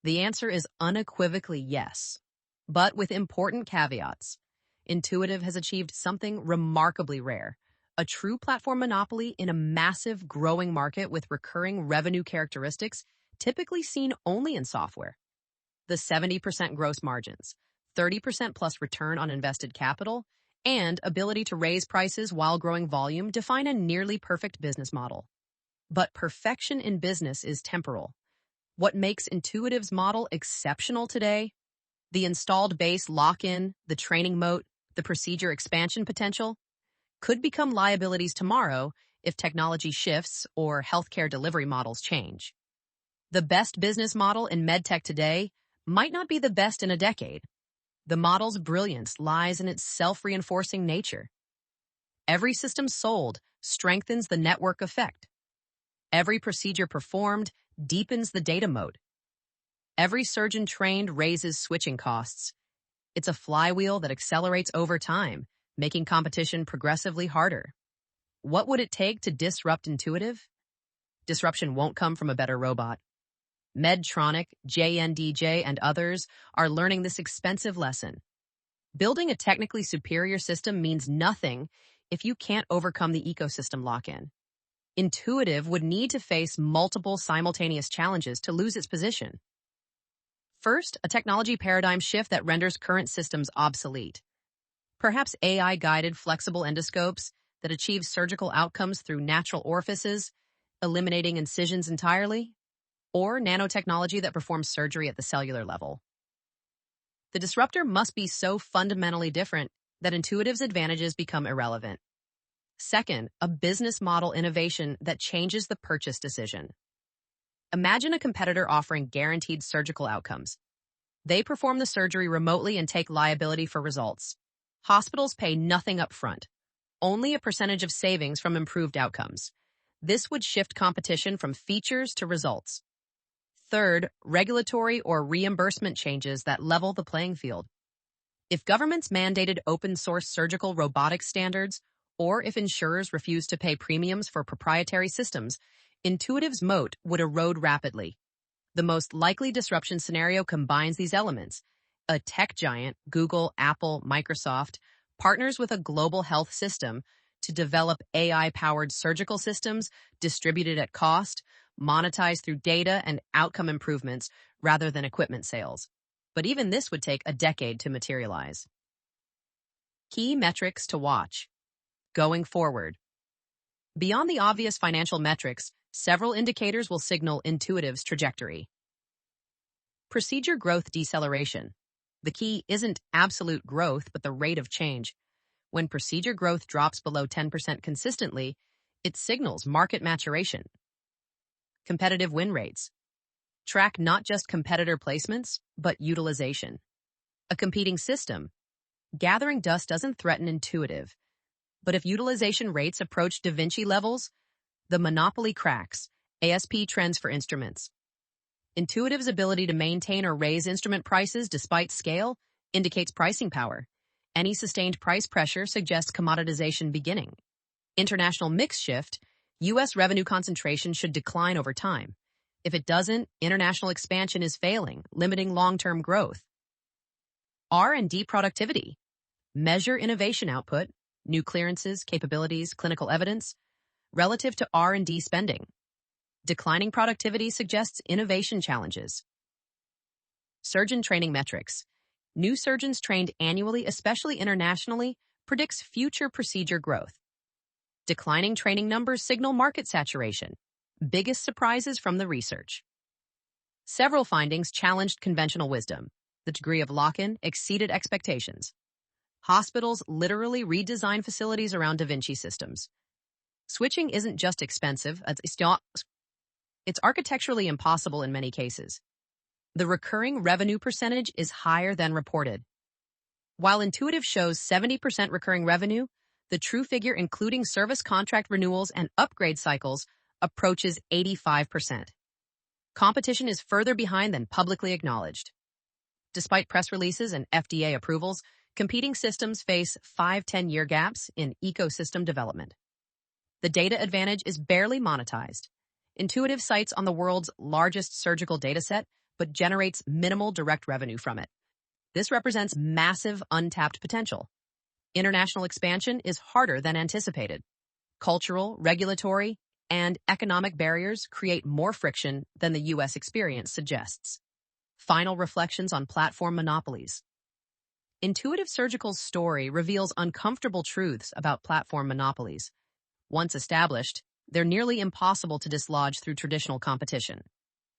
The answer is unequivocally yes, but with important caveats. Intuitive has achieved something remarkably rare, a true platform monopoly in a massive, growing market with recurring revenue characteristics typically seen only in software. The 70% gross margins, 30% plus return on invested capital, and ability to raise prices while growing volume define a nearly perfect business model. But perfection in business is temporal. What makes Intuitive's model exceptional today? The installed base lock-in, the training moat, the procedure expansion potential could become liabilities tomorrow if technology shifts or healthcare delivery models change. The best business model in medtech today might not be the best in a decade. The model's brilliance lies in its self-reinforcing nature. Every system sold strengthens the network effect. Every procedure performed deepens the data moat. Every surgeon trained raises switching costs. It's a flywheel that accelerates over time, making competition progressively harder. What would it take to disrupt Intuitive? Disruption won't come from a better robot. Medtronic, JNDJ, and others are learning this expensive lesson. Building a technically superior system means nothing if you can't overcome the ecosystem lock-in. Intuitive would need to face multiple simultaneous challenges to lose its position. First, a technology paradigm shift that renders current systems obsolete. Perhaps AI-guided flexible endoscopes that achieve surgical outcomes through natural orifices, eliminating incisions entirely, or nanotechnology that performs surgery at the cellular level. The disruptor must be so fundamentally different that Intuitive's advantages become irrelevant. Second, a business model innovation that changes the purchase decision. Imagine a competitor offering guaranteed surgical outcomes. They perform the surgery remotely and take liability for results. Hospitals pay nothing up front, only a percentage of savings from improved outcomes. This would shift competition from features to results. Third, regulatory or reimbursement changes that level the playing field. If governments mandated open-source surgical robotics standards, or if insurers refuse to pay premiums for proprietary systems, Intuitive's moat would erode rapidly. The most likely disruption scenario combines these elements. A tech giant, Google, Apple, Microsoft, partners with a global health system to develop AI-powered surgical systems distributed at cost, monetized through data and outcome improvements rather than equipment sales. But even this would take a decade to materialize. Key metrics to watch. Going forward. Beyond the obvious financial metrics, several indicators will signal Intuitive's trajectory. Procedure growth deceleration. The key isn't absolute growth, but the rate of change. When procedure growth drops below 10% consistently, it signals market maturation. Competitive win rates. Track not just competitor placements, but utilization. A competing system. Gathering dust doesn't threaten Intuitive. But if utilization rates approach Da Vinci levels, the monopoly cracks. ASP trends for instruments. Intuitive's ability to maintain or raise instrument prices despite scale indicates pricing power. Any sustained price pressure suggests commoditization beginning. International mix shift. U.S. revenue concentration should decline over time. If it doesn't, international expansion is failing, limiting long-term growth. R&D productivity. Measure innovation output, new clearances, capabilities, clinical evidence, relative to R&D spending. Declining productivity suggests innovation challenges. Surgeon training metrics. New surgeons trained annually, especially internationally, predicts future procedure growth. Declining training numbers signal market saturation. Biggest surprises from the research. Several findings challenged conventional wisdom. The degree of lock-in exceeded expectations. Hospitals literally redesign facilities around Da Vinci systems. Switching isn't just expensive, it's architecturally impossible in many cases. The recurring revenue percentage is higher than reported. While Intuitive shows 70% recurring revenue, the true figure, including service contract renewals and upgrade cycles, approaches 85%. Competition is further behind than publicly acknowledged. Despite press releases and FDA approvals, competing systems face 5-10-year gaps in ecosystem development. The data advantage is barely monetized. Intuitive cites on the world's largest surgical dataset, but generates minimal direct revenue from it. This represents massive untapped potential. International expansion is harder than anticipated. Cultural, regulatory, and economic barriers create more friction than the U.S. experience suggests. Final reflections on platform monopolies. Intuitive Surgical's story reveals uncomfortable truths about platform monopolies. Once established, they're nearly impossible to dislodge through traditional competition.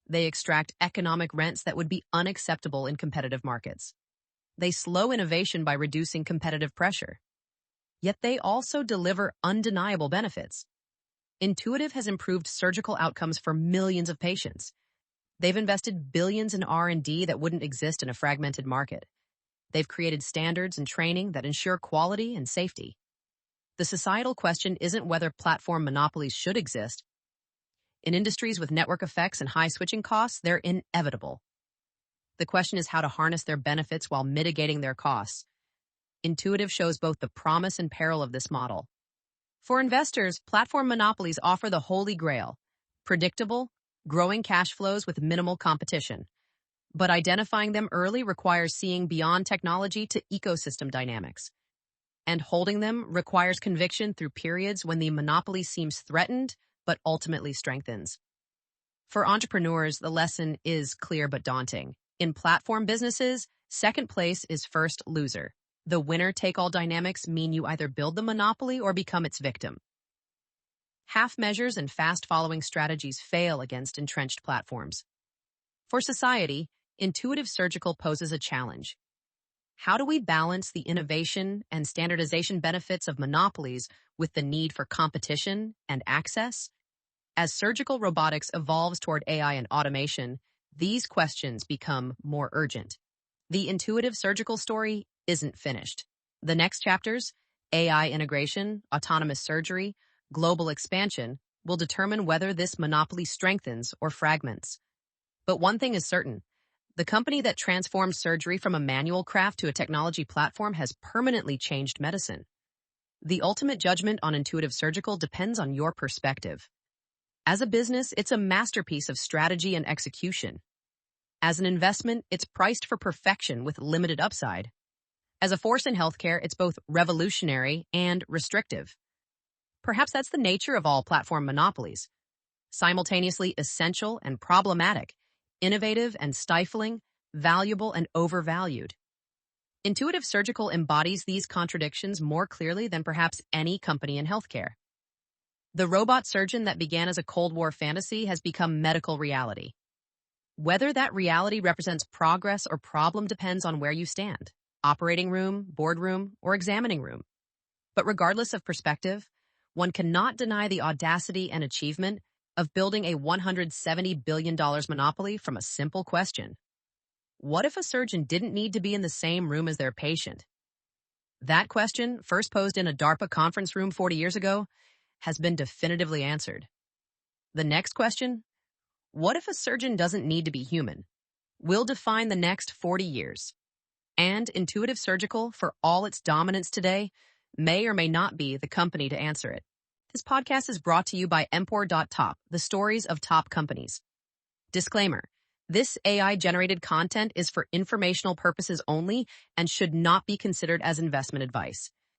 They extract economic rents that would be unacceptable in competitive markets. They slow innovation by reducing competitive pressure. Yet they also deliver undeniable benefits. Intuitive has improved surgical outcomes for millions of patients. They've invested billions in R&D that wouldn't exist in a fragmented market. They've created standards and training that ensure quality and safety. The societal question isn't whether platform monopolies should exist. In industries with network effects and high switching costs, they're inevitable. The question is how to harness their benefits while mitigating their costs. Intuitive shows both the promise and peril of this model. For investors, platform monopolies offer the holy grail: predictable, growing cash flows with minimal competition. But identifying them early requires seeing beyond technology to ecosystem dynamics. And holding them requires conviction through periods when the monopoly seems threatened but ultimately strengthens. For entrepreneurs, the lesson is clear but daunting. In platform businesses, second place is first loser. The winner-take-all dynamics mean you either build the monopoly or become its victim. Half measures and fast-following strategies fail against entrenched platforms. For society, Intuitive Surgical poses a challenge. How do we balance the innovation and standardization benefits of monopolies with the need for competition and access? As surgical robotics evolves toward AI and automation, these questions become more urgent. The Intuitive Surgical story isn't finished. The next chapters, AI integration, autonomous surgery, global expansion, will determine whether this monopoly strengthens or fragments. But one thing is certain: the company that transformed surgery from a manual craft to a technology platform has permanently changed medicine. The ultimate judgment on Intuitive Surgical depends on your perspective. As a business, it's a masterpiece of strategy and execution. As an investment, it's priced for perfection with limited upside. As a force in healthcare, it's both revolutionary and restrictive. Perhaps that's the nature of all platform monopolies: simultaneously essential and problematic, innovative and stifling, valuable and overvalued. Intuitive Surgical embodies these contradictions more clearly than perhaps any company in healthcare. The robot surgeon that began as a Cold War fantasy has become medical reality. Whether that reality represents progress or problem depends on where you stand: operating room, boardroom, or examining room. But regardless of perspective, one cannot deny the audacity and achievement of building a $170 billion monopoly from a simple question. What if a surgeon didn't need to be in the same room as their patient? That question, first posed in a DARPA conference room 40 years ago, has been definitively answered. The next question: what if a surgeon doesn't need to be human? Will define the next 40 years. And Intuitive Surgical, for all its dominance today, may or may not be the company to answer it. This podcast is brought to you by Empor.top, the stories of top companies. Disclaimer: this AI-generated content is for informational purposes only and should not be considered as investment advice.